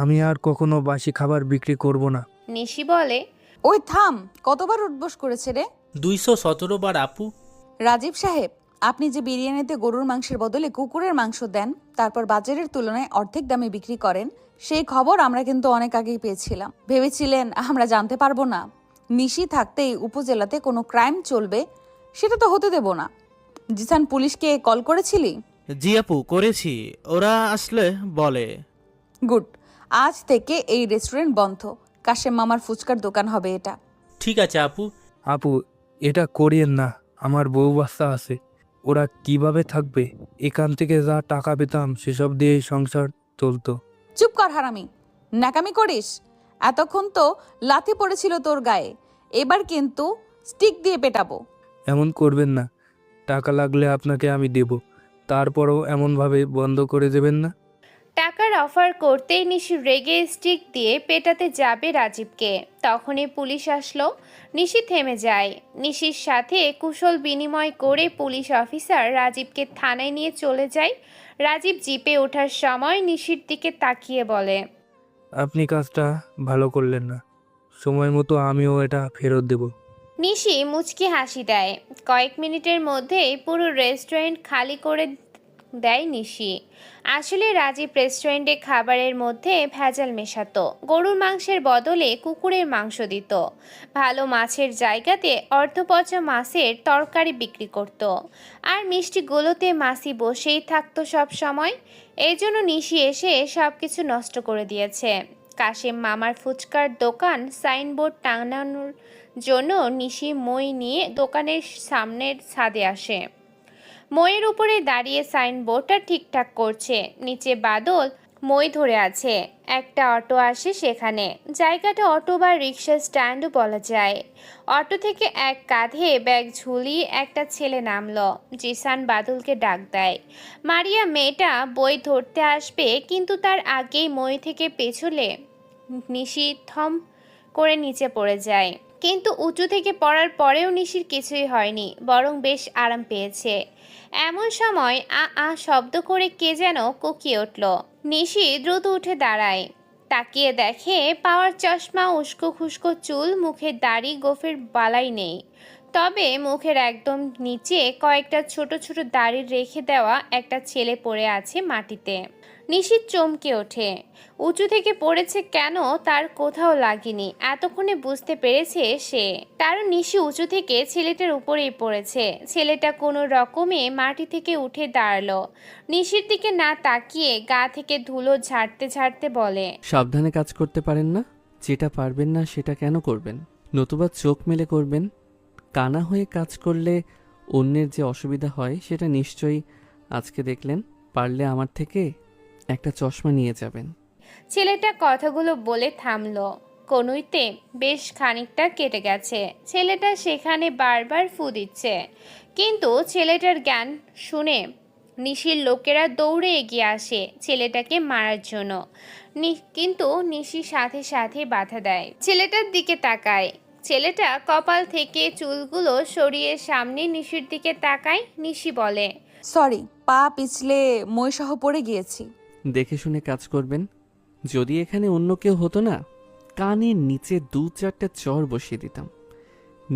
আমি আর কখনো বাসি খাবার বিক্রি করব না। নিশি বলে, ওই থাম, কতবার উঠবোস করেছে রে? 217 বার আপু। রাজীব সাহেব, আপনি যে বিরিয়ানিতে গরুর মাংসের বদলে কুকুরের মাংস দেন, তারপর বাজারের তুলনায় অর্ধেক দামে বিক্রি করেন, সেই খবর আমরা কিন্তু অনেক আগেই পেয়েছিলাম। ভেবেছিলেন আমরা জানতে পারবো না? নিশি থাকতেই উপজেলাতে কোনো ক্রাইম চলবে, সেটা তো হতে দেব না। জিসান, পুলিশকে কল করেছিলি? জি আপু, করেছি। ওরা আসলে বলে। গুড। আজ থেকে এই রেস্টুরেন্ট বন্ধ। কাশেম মামার ফুচকার দোকান হবে এটা। ঠিক আছে আপু। আপু, এটা করিয়েন না। আমার বউ বাচ্চা আছে, ওরা কিভাবে থাকবে? এখান থেকে যা টাকা পেতাম সেসব দিয়েই সংসার চলতো। চুপ কর হারামি, ন্যাকামি করিস? এতক্ষণ তো লাথি পড়েছিল তোর গায়ে, এবার কিন্তু স্টিক দিয়ে পেটাবো। এমন করবেন না, টাকা লাগলে আপনাকে আমি দেব, তারপরও এমনভাবে বন্ধ করে দেবেন না। টাকার অফার করতেই নিশি রেগে স্টিক দিয়ে পেটাতে যাবে রাজীবকে। তখনই পুলিশ আসলো। নিশি থেমে যায়। নিশির সাথে কুশল বিনিময় করে পুলিশ অফিসার রাজীবকে থানায় নিয়ে চলে যায়। রাজীব জিপে ওঠার সময় নিশির দিকে তাকিয়ে বলে, আপনি কাজটা ভালো করলেন না, সময় মতো আমিও এটা ফেরত দেব। নিশি মুচকি হাসি দেয়। কয়েক মিনিটের মধ্যেই পুরো রেস্টুরেন্ট খালি করে দেয় নিশি। আসলে রাজীব রেস্টুরেন্টে খাবারের মধ্যে ভেজাল মেশাতো, গরুর মাংসের বদলে কুকুরের মাংস দিত, ভালো মাছের জায়গাতে অর্ধপচা মাছের তরকারি বিক্রি করত, আর মিষ্টিগুলোতে মাছি বসেই থাকতো সব সময়। এই জন্য নিশি এসে সব কিছু নষ্ট করে দিয়েছে। কাশেম মামার ফুচকার দোকান সাইনবোর্ড টাঙানোর জন্য নিশি মই নিয়ে দোকানের সামনের ছাদে আসে। মইয়ের উপরে দাঁড়িয়ে সাইনবোর্ডটা ঠিকঠাক করছে। নিচে বাদল মই ধরে আছে। একটা অটো আসে সেখানে। জায়গাটা অটো বা রিক্সা স্ট্যান্ডও বলা যায়। অটো থেকে এক কাঁধে ব্যাগ ঝুলিয়ে একটা ছেলে নামলো। জিসান বাদলকে ডাক দেয়। মারিয়া মেয়েটা বই ধরতে আসবে, কিন্তু তার আগেই মই থেকে পেছলে নিশি থম করে নিচে পড়ে যায়। কিন্তু উঁচু থেকে পড়ার পরেও নিশির কিছুই হয়নি, বরং বেশ আরাম পেয়েছে। এমন সময় আ শব্দ করে কে যেন কুকিয়ে উঠল। নিশি দ্রুত উঠে দাঁড়ায়। তাকিয়ে দেখে পাওয়ার চশমা, উস্কো খুস্কো চুল, মুখের দাড়ি গোফের বালাই নেই, তবে মুখের একদম নিচে কয়েকটা ছোট ছোট দাড়ি রেখে দেওয়া একটা ছেলে পড়ে আছে মাটিতে। নিশি চমকে ওঠে। উঁচু থেকে পড়েছে কেন তার কোথাও লাগেনি, এতক্ষণে বুঝতে পেরেছে সে। কারণ নিশি উঁচু থেকে ছেলেটার উপরেই পড়েছে। ছেলেটা কোনো রকমে মাটি থেকে উঠে দাঁড়ালো। নিশির দিকে না তাকিয়ে গা থেকে ধুলো ঝাড়তে ঝাড়তে বলে, সাবধানে কাজ করতে পারেন না? যেটা পারবেন না সেটা কেন করবেন? নতুবা চোখ মেলে করবেন। কানা হয়ে কাজ করলে অন্যের যে অসুবিধা হয় সেটা নিশ্চয়ই আজকে দেখলেন। পারলে আমার থেকে একটা চশমা নিয়ে যাবেন। ছেলেটা কথাগুলো বলে থামলো। কনুইতে বেশ খানিকটা কেটে গেছে। ছেলেটা সেখানে বারবার ফু দিচ্ছে। কিন্তু ছেলেটার জ্ঞান শুনে নিশির লোকেরা দৌড়ে এগিয়ে আসে ছেলেটাকে মারার জন্য। কিন্তু নিশি সাথে সাথে বাধা দেয়। ছেলেটার দিকে তাকায়। ছেলেটা কপাল থেকে চুলগুলো সরিয়ে সামনে নিশির দিকে তাকায়। নিশি বলে, সরি, পা পিছলে মই সহ পড়ে গিয়েছি। দেখে শুনে কাজ করবেন। যদি এখানে অন্য কেউ হতো না, কানের নিচে 2-4টা চর বসিয়ে দিতাম।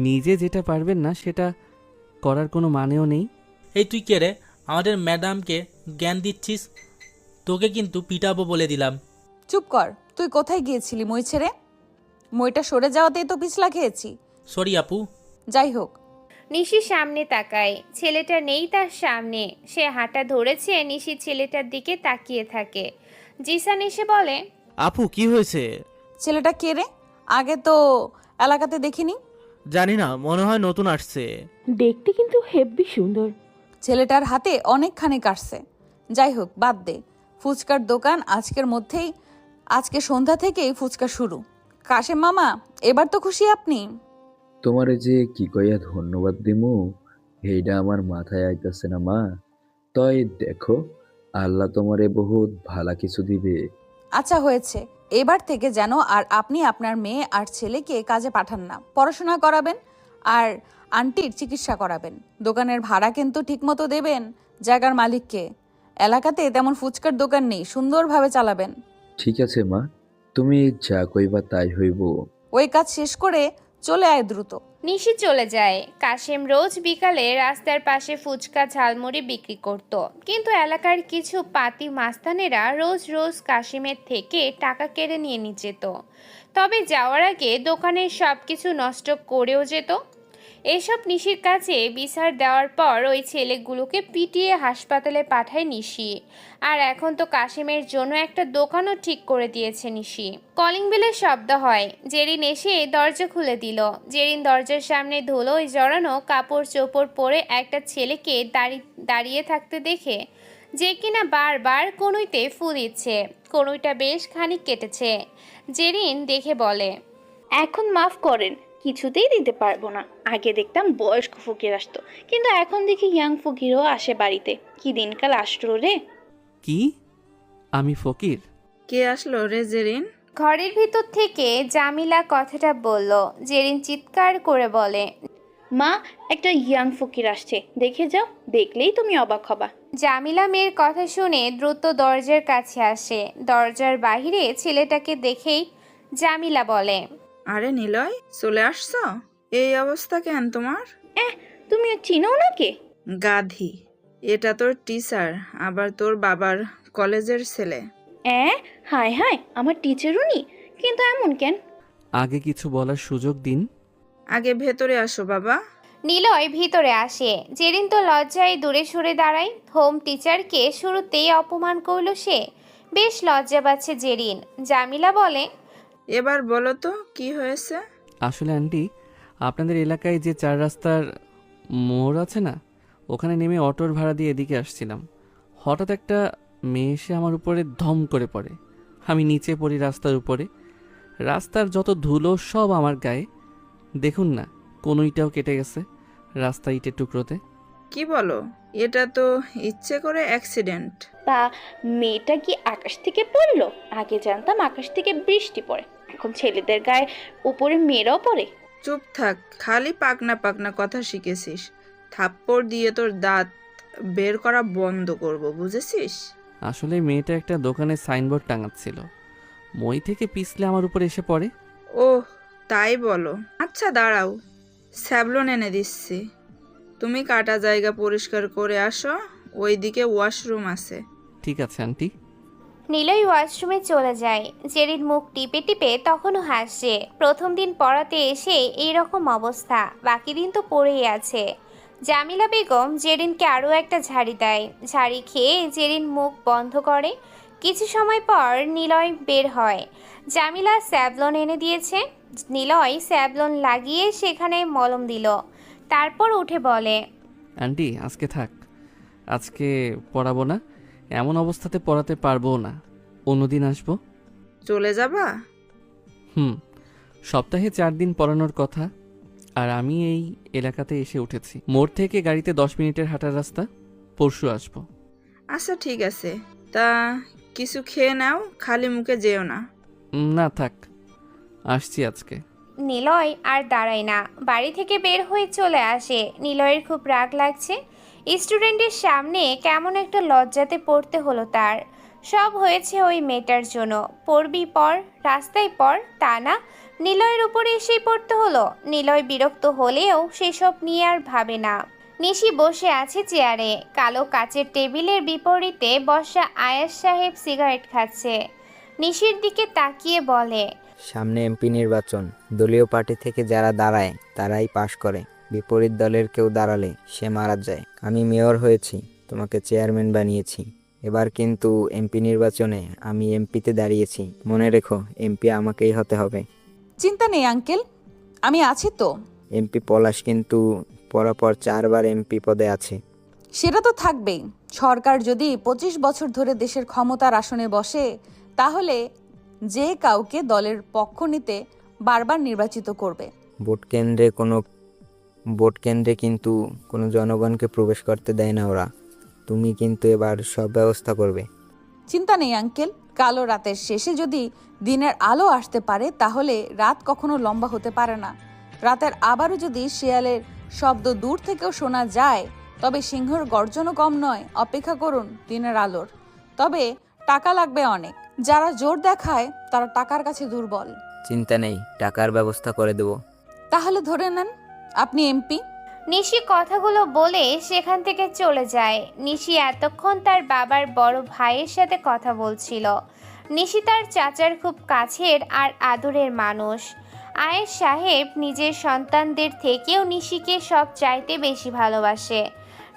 নিজে যেটা পারবেন না সেটা করার কোনো মানেও নেই। এই তুই কে রে? আমাদের ম্যাডামকে জ্ঞান দিচ্ছিস? তোকে কিন্তু পিটাবো বলে দিলাম। চুপ কর, তুই কোথায় গিয়েছিলি মই ছেড়ে? মইটা সরে যাওয়াতেই তো পিছলা খেয়েছি। সরি আপু। যাই হোক, নিশি সামনে তাকায়। ছেলেটা নেই তার সামনে। সে হাঁটা ধরেছে। নিশি ছেলেটার দিকে তাকিয়ে থাকে। জিসান এসে বলে, আপু কি হয়েছে? ছেলেটা কে রে? আগে তো এলাকাতে দেখিনি। জানি না, মনে হয় নতুন আসছে। দেখতে কিন্তু হেব্বি সুন্দর। ছেলেটার হাতে অনেকখানি কাটছে। যাই হোক, বাদ দে। ফুচকার দোকান আজকে সন্ধ্যা থেকেই ফুচকা শুরু। কাশেম মামা, এবার তো খুশি আপনি? তোমারে যে কি কইয়া ধন্যবাদ দিমু এইটা আমার মাথায় আইতাছে না মা। তই দেখো, আল্লাহ তোমারে বহুত ভালা কিছু দিবে। আচ্ছা হয়েছে, এবার থেকে যেন আর আপনি আপনার মেয়ে আর ছেলেকে কাজে পাঠান না। পড়াশোনা করাবেন আর আন্টির চিকিৎসা করাবেন। দোকানের ভাড়া কিন্তু ঠিকমতো দেবেন। জায়গার মালিককে। এলাকাতে তেমন ফুচকার দোকান নেই, সুন্দরভাবে চালাবেন। ঠিক আছে মা। তুমি যা কইবা তাই হইব। ওই কাজ শেষ করে চলে আয় দ্রুত। নিশি চলে যায়। কাশেম রোজ বিকালে রাস্তার পাশে ফুচকা ঝালমুড়ি বিক্রি করত, কিন্তু এলাকার কিছু পাতি মাস্তানেরা রোজ রোজ কাশেমের থেকে টাকা কেড়ে নিয়ে যেত। তবে যাওয়ার আগে দোকানের সব কিছু নষ্ট করেও যেত। এসব নিশির কাছে বিচার দেওয়ার পর ওই ছেলেগুলোকে পিটিয়ে হাসপাতালে পাঠায় নিশি। আর এখন তো কাশেমের জন্য একটা দোকানও ঠিক করে দিয়েছে নিশি। কলিং বেলের শব্দ হয়। জেরিন এসে দরজা খুলে দিল। জেরিন দরজার সামনে ধুলোয় জড়ানো কাপড় চোপড় পরে একটা ছেলেকে দাঁড়িয়ে থাকতে দেখে, যে কিনা বারবার কনুইতে ফু দিচ্ছে। কনুইটা বেশ খানিক কেটেছে। জেরিন দেখে বলে, এখন মাফ করেন, কিছুতেই দিতে পারবো না। আগে দেখতাম বয়স্ক ফকির আসতো, কিন্তু এখন দেখি ইয়াং ফকিরও আসে বাড়িতে। কি দিনকাল আসলো রে। কি? আমি ফকির? কে আসলো রে জেরিন? ঘরের ভিতর থেকে জামিলা কথাটা বলল। জেরিন চিৎকার করে বলে, মা, একটা ইয়াং ফকির আসছে, দেখে যাও, দেখলেই তুমি অবাক হবা। জামিলা মেয়ের কথা শুনে দ্রুত দরজার কাছে আসে। দরজার বাইরে ছেলেটাকে দেখেই জামিলা বলে, আরে নিলয়, চলে আসছো? এই অবস্থা কেন তোমার? তুমি চিনো নাকি? গাধি, এটা তোর টিচার, আবার তোর বাবার কলেজের ছেলে। হায় হায়, আমার টিচার উনি, কিন্তু এমন কেন? আগে কিছু বলার সুযোগ দিন। আগে ভেতরে আসো বাবা। নিলয় ভিতরে আসে। জেরিন তো লজ্জায় দূরে সরে দাঁড়ায়। হোম টিচারকে শুরুতেই অপমান করলো সে। বেশ লজ্জা পাচ্ছে জেরিন। জামিলা বলে, এবার বলো তো কি হয়েছে? আসলে আন্টি, আপনাদের এলাকায় যে 4 রাস্তার মোড় আছে না, ওখানে নেমে অটোর ভাড়া দিয়ে এদিকে আসছিলাম। হঠাৎ একটা মেয়ে এসে আমার উপরে ধম করে পড়ে। আমি নিচে পড়ি রাস্তার উপরে। রাস্তার যত ধুলো সব আমার গায়ে। দেখুন না, কনুইটাও কেটে গেছে রাস্তা ইটের টুকরোতে। কি বলো? এটা তো ইচ্ছে করে অ্যাক্সিডেন্ট। তা মেয়েটা কি আকাশ থেকে পড়লো? আগে জানতাম আকাশ থেকে বৃষ্টি পড়ে, এখন ছেলেদের গায়ে উপরে মেয়েরাও পড়ে। চুপ থাক, খালি পাকনা পাকনা কথা শিখেছিস। থাপ্পড় দিয়ে তোর দাঁত বের করা বন্ধ করব, বুঝেছিস? আসলে মেয়েটা একটা দোকানে সাইনবোর্ড টাঙাচ্ছিল, মই থেকে পিছলে আমার উপরে এসে পড়ে। ওহ, তাই বলো। আচ্ছা দাঁড়াও, স্যাভলন এনে দিচ্ছি। তুমি কাটা জায়গা পরিষ্কার করে আসো, ওইদিকে ওয়াশরুম আছে। ঠিক আছে আন্টি। নিলয় ওয়াশরুমে চলে যায়। জেরিন মুখ টিপে টিপে তখনও হাসছে। প্রথম দিন পড়াতে এসে এইরকম অবস্থা, বাকি দিন তো পড়েই আছে। জামিলা বেগম জেরিনকে আরও একটা ঝাড়ি দেয়। ঝাড়ি খেয়ে জেরিন মুখ বন্ধ করে। কিছু সময় পর নিলয় বের হয়। জামিলা স্যাভলন এনে দিয়েছে। নিলয় স্যাভলন লাগিয়ে সেখানে মলম দিল। তারপর উঠে বলে, আন্টি আজকে থাক, আজকে পড়াবো না। এমন অবস্থাতে পড়াতে পারবো না, অন্যদিন আসবো। চলে যাবা? সপ্তাহে 4 দিন পড়ানোর কথা, আর আমি এই এলাকাতে এসে উঠেছি। মোড় থেকে গাড়িতে 10 মিনিটের হাঁটার রাস্তা। পরশু আসবো। আচ্ছা ঠিক আছে, তা কিছু খেয়ে নাও, খালি মুখে যেও না। না থাক, আসছি আজকে। নিলয় আর দাঁড়ায় না, বাড়ি থেকে বের হয়ে চলে আসে। নিলয়ের খুব রাগ লাগছে। স্টুডেন্টের সামনে কেমন একটা লজ্জাতে পড়তে হলো তার। সব হয়েছে ওই মেয়েটার জন্য। পড়বি পড়, রাস্তায় পড়, তা না নিলয়ের উপরে এসেই পড়তে হলো। নিলয় বিরক্ত হলেও সেসব নিয়ে আর ভাবে না। নিশি বসে আছে চেয়ারে। কালো কাচের টেবিলের বিপরীতে বসা আয়াস সাহেব সিগারেট খাচ্ছে। নিশির দিকে তাকিয়ে বলে, সামনে এমপি নির্বাচন, দলীয় পার্টি থেকে যারা দাঁড়ায় তারাই পাশ করে, বিপরীত দলের কেউ দাঁড়ালে সে মারা যায়। আমি মেয়র হয়েছি, তোমাকে চেয়ারম্যান বানিয়েছি, এবার কিন্তু এমপি নির্বাচনে আমি এমপিতে দাঁড়িয়েছি। মনে রেখো, এমপি আমাকেই হতে হবে। চিন্তা নেই আঙ্কেল, আমি আছি তো। এমপি পলাশ কিন্তু পরপর 4 বার এমপি পদে আছে। সেটা তো থাকবেই। সরকার যদি 25 বছর ধরে দেশের ক্ষমতার আসনে বসে, তাহলে যে কাউকে দলের পক্ষ নিতে বারবার নির্বাচিত করবে। ভোট কেন্দ্রে কিন্তু কোনো জনগণকে প্রবেশ করতে দেয় না ওরা। তুমি কিন্তু এবার সব ব্যবস্থা করবে। চিন্তা নেই আঙ্কেল, কালো রাতের শেষে যদি দিনের আলো আসতে পারে, তাহলে রাত কখনো লম্বা হতে পারে না। রাতের আবারও যদি শিয়ালের শব্দ দূর থেকেও শোনা যায়, তবে সিংহর গর্জনও কম নয়। অপেক্ষা করুন দিনের আলোর। তবে টাকা লাগবে অনেক। যারা জোর দেখায় তারা টাকার কাছে দুর্বল। চিন্তা নেই, টাকার ব্যবস্থা করে দেবো। তাহলে ধরে নেন আপনি এমপি। নিশি কথাগুলো বলে সেখান থেকে চলে যায়। নিশি এতক্ষণ তার বাবার বড় ভাইয়ের সাথে কথা বলছিল। নিশি তার চাচার খুব কাছের আর আদরের মানুষ। আয়েশ সাহেব নিজের সন্তানদের থেকেও নিশিকে সব চাইতে বেশি ভালোবাসে।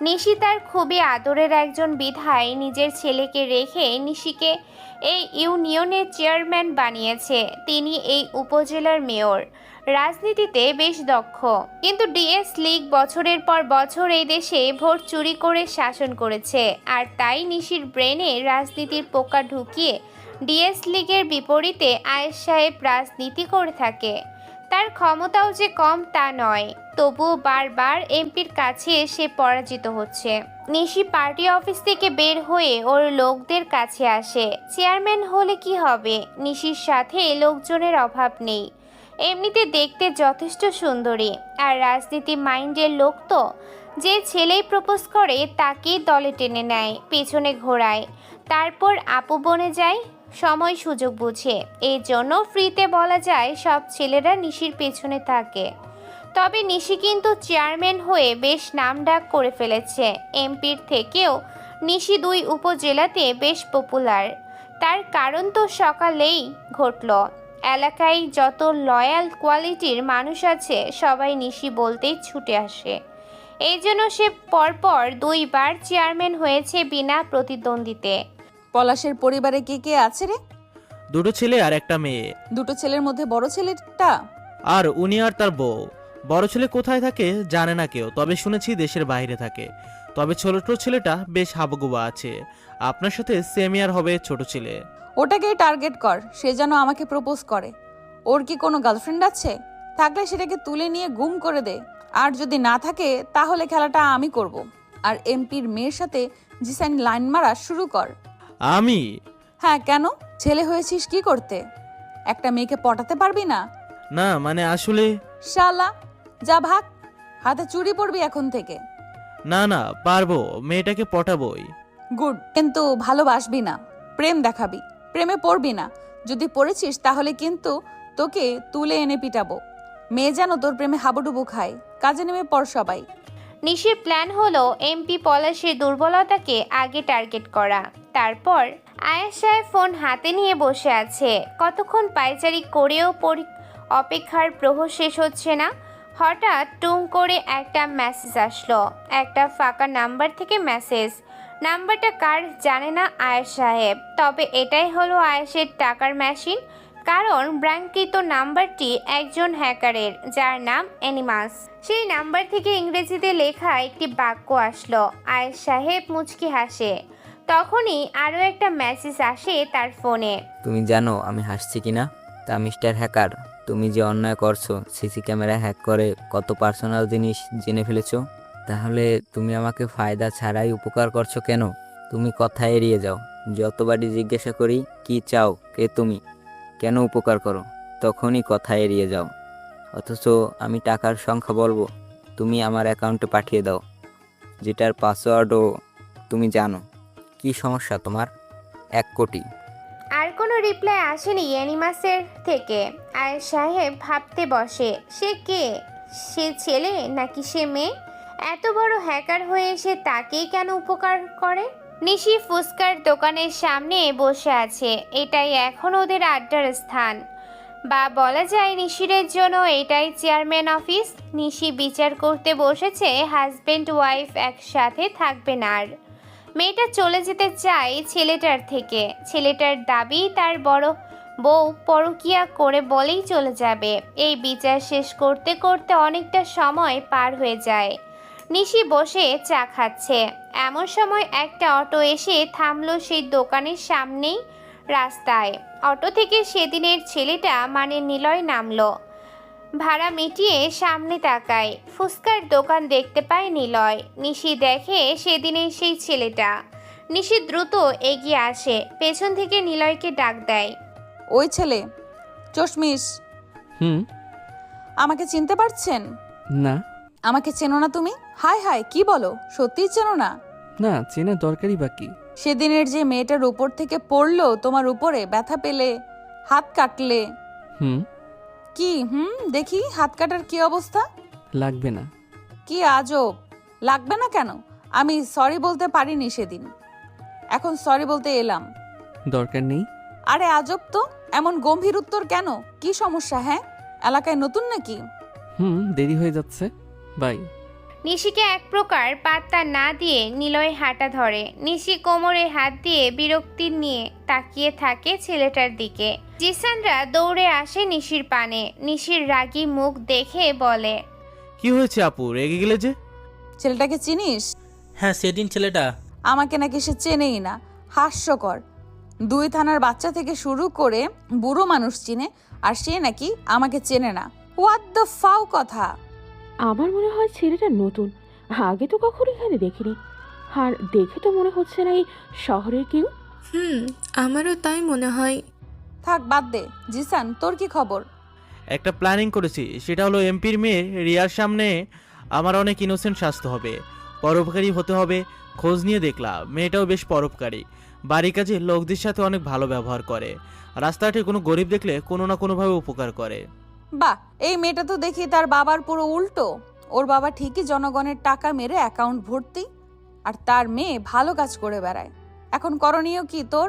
নিশি তার খুবই আদরের একজন বিধায় নিজের ছেলেকে রেখে নিশিকে এই ইউনিয়নের চেয়ারম্যান বানিয়েছে। তিনি এই উপজেলার মেয়র, রাজনীতিতে বেশ দক্ষ। কিন্তু ডিএস লীগ বছরের পর বছর এই দেশে ভোট চুরি করে শাসন করেছে, আর তাই নিশির ব্রেনে রাজনীতির পোকা ঢুকিয়ে ডিএস লীগের বিপরীতে আয়েশ সাহেব রাজনীতি করে থাকে। তার ক্ষমতাও যে কম তা নয়, তবুও বারবার এমপির কাছে সে পরাজিত হচ্ছে। নিশি পার্টি অফিস থেকে বের হয়ে ওর লোকদের কাছে আসে। চেয়ারম্যান হলে কি হবে, নিশির সাথে লোকজনের অভাব নেই। এমনিতে দেখতে যথেষ্ট সুন্দরী, আর রাজনীতি মাইন্ডের লোক তো। যে ছেলেই প্রপোজ করে তাকেই দলে টেনে নেয়, পেছনে ঘোরায়, তারপর আপু বনে যায় সময় সুযোগ বুঝে। এই জন্য ফ্রিতে বলা যায় সব ছেলেরা নিশির পেছনে থাকে। তবে নিশি কিন্তু চেয়ারম্যান হয়ে বেশ নামডাক করে ফেলেছে। এমপির থেকেও নিশি 2 উপজেলাতে বেশ পপুলার। তার কারণ তো সকালেই ঘটল। এলাকায় যত লয়াল কোয়ালিটির মানুষ আছে সবাই নিশি বলতেই ছুটে আসে। এই জন্য সে পরপর 2 বার চেয়ারম্যান হয়েছে বিনা প্রতিদ্বন্দ্বিতে। পলাশের পরিবারে কে কে আছে রে? 2টো ছেলে আর একটা মেয়ে। দুটো ছেলের মধ্যে বড় ছেলেটা? আর উনি আর তার বউ। বড় ছেলে কোথায় থাকে জানে না কেউ, তবে শুনেছি দেশের বাইরে থাকে। তবে ছোট ছেলেটা বেশ হাবুগুবা আছে। আপনার সাথে সেম ইয়ার হবে ছোট ছেলে। ওটাকেই টার্গেট কর, সে যেন আমাকে প্রপোজ করে। ওর কি কোনো গার্লফ্রেন্ড আছে? থাকলে সেটাকে তুলে নিয়ে গুম করে দে। আর যদি না থাকে তাহলে খেলাটা আমি করব। আর এমপির মেয়ের সাথে জিসান লাইন মারা শুরু কর। আমি? হ্যাঁ, কেন? ছেলে হয়েছিস কি করতে? একটা মেয়েকে পটাতে পারবি না? না মানে আসলে। শালা, যা ভাগ, হাতে চুরি পড়বি এখন থেকে। না না পারবো, মেয়েটাকে পটাবই। গুড, কিন্তু ভালোবাসবি না, প্রেম দেখাবি। প্রেমে পড়বি না, যদি পড়েছিস তাহলে কিন্তু তোকে তুলে এনে পিটাবো। মেয়ে যেন তোর প্রেমে হাবুডুবু খায়। কাজে নেমে পড় সবাই। নিশির প্ল্যান হলো এমপি পলাশের দুর্বলতাকে আগে টার্গেট করা। তারপর আয়েশ সাহেব ফোন হাতে নিয়ে বসে আছে। কতক্ষণ পায়চারি করেও অপেক্ষার প্রহর শেষ হচ্ছে না। হঠাৎ টুং করে একটা মেসেজ আসলো। একটা ফাঁকা নাম্বার থেকে মেসেজ। নাম্বারটা কার জানে না আয়েশ সাহেব, তবে এটাই হলো আয়েশের টাকার মেশিন। কারণ ব্যাংকৃত নাম্বারটি একজন হ্যাকারের, যার নাম অ্যানিমাস। সেই নাম্বার থেকে ইংরেজিতে লেখা একটি বাক্য আসলো। আয়েশ সাহেব মুচকি হাসে। তখনই আরও একটা মেসেজ আসে তার ফোনে। তুমি জানো আমি হাসছি কিনা? তা মিস্টার হ্যাকার, তুমি যে অন্যায় করছো, সিসি ক্যামেরা হ্যাক করে কত পার্সোনাল জিনিস জেনে ফেলেছো। তাহলে তুমি আমাকে ফায়দা ছাড়াই উপকার করছো কেন? তুমি কথা এড়িয়ে যাও। যতবারই জিজ্ঞাসা করি কি চাও, কে তুমি, কেন উপকার করো, তখনই কথা এড়িয়ে যাও। অথচ আমি টাকার সংখ্যা বলবো, তুমি আমার অ্যাকাউন্টে পাঠিয়ে দাও, যেটার পাসওয়ার্ডও তুমি জানো। কি সমস্যা তোমার? 1 কোটি। আর কোনো রিপ্লাই আসেনি অ্যানিমাসের থেকে। আয়েশ সাহেব ভাবতে বসে, সে কে? সে ছেলে নাকি সে মেয়ে? এত বড় হ্যাকার হয়ে সে তাকেই কেন উপকার করে? নিশি ফুচকার দোকানের সামনে বসে আছে। এটাই এখন ওদের আড্ডার স্থান, বা বলা যায় নিশিরের জন্য এটাই চেয়ারম্যান অফিস। নিশি বিচার করতে বসেছে হাজব্যান্ড ওয়াইফ একসাথে থাকবে না। আর মেয়েটা চলে যেতে চায় ছেলেটার থেকে। ছেলেটার দাবি তার বড় বউ পরকিয়া করে বলেই চলে যাবে। এই বিচার শেষ করতে করতে অনেকটা সময় পার হয়ে যায়। নিশি বসে চা খাচ্ছে। এমন সময় একটা অটো এসে থামলো সেই দোকানের সামনেই রাস্তায়। অটো থেকে সেদিনের ছেলেটা মানে নিলয় নামলো। ভাড়া মিটিয়ে সামনে তাকায়, ফুচকার দোকান দেখতে পায় নিলয়। নিশি দেখে সেদিনের সেই ছেলেটা। নিশি দ্রুত এগিয়ে আসে, পেছন থেকে নিলয়কে ডাক দেয়। ওই ছেলে, চশমিশ, আমাকে চিনতে পারছেন? না। আমাকে চেনো না তুমি? হাই হাই, কি বলো, সত্যিই চেনো না? না, চেনার দরকারই বাকি। সেদিনের যে মেয়েটার উপর থেকে পড়লো তোমার উপরে, ব্যথা পেলে, হাত কাটলে। হুম। কি দেখি হাত কাটার কি অবস্থা? লাগবে না। কি আজব! লাগবে না কেন? আমি সরি বলতে পারিনি সেদিন, এখন সরি বলতে এলাম। দরকার নেই। আরে আজব তো, এমন গম্ভীর উত্তর কেন? কি সমস্যা? হ্যাঁ, এলাকায় নতুন নাকি? দেরি হয়ে যাচ্ছে, বাই। নিশিকে এক প্রকার পাত্তা না দিয়ে নিলয় হাঁটা ধরে। নিশি কোমরে হাত দিয়ে বিরক্তি নিয়ে তাকিয়ে থাকে ছেলেটার দিকে। জিসানরা দৌড়ে আসে নিশির পানে। নিশির রাগী মুখ দেখে বলে, কি হয়েছে আপু, রেগে গেলে যে? ছেলেটাকে চিনিস? হ্যাঁ, সেদিন ছেলেটা। আমাকে নাকি সে চেনেই না, হাস্যকর। 2 থানার বাচ্চা থেকে শুরু করে বুড়ো মানুষ চিনে, আর সে নাকি আমাকে চেনে না। হোয়াট দ্য ফাও কথা! আমার মনে হয় ছেলেটা নতুন, আগে তো কখনো এখানে দেখিনি। আর দেখে তো মনে হচ্ছে না এই শহরের কেউ। আমারও তাই মনে হয়। থাক, বাদ দে। জিসান, তোর কি খবর? একটা প্ল্যানিং করেছি, সেটা হলো এমপির মেয়ে রিয়ার সামনে আমার অনেক ইনোসেন্ট শাস্তি হবে, পরোপকারী হতে হবে। খোঁজ নিয়ে দেখলাম মেয়েটাও বেশ পরোপকারী, বাড়ির কাজে লোকদের সাথে অনেক ভালো ব্যবহার করে, রাস্তাঘাটে কোনো গরিব দেখলে কোনো না কোনোভাবে উপকার করে। বাহ, এই মেয়েটা তো দেখি তার বাবার পুরো উল্টো। ওর বাবা ঠিকই জনগণের টাকা মেরে অ্যাকাউন্ট ভর্তি, আর তার মেয়ে ভালো কাজ করে বেড়ায়। এখন করণীয় কি তোর?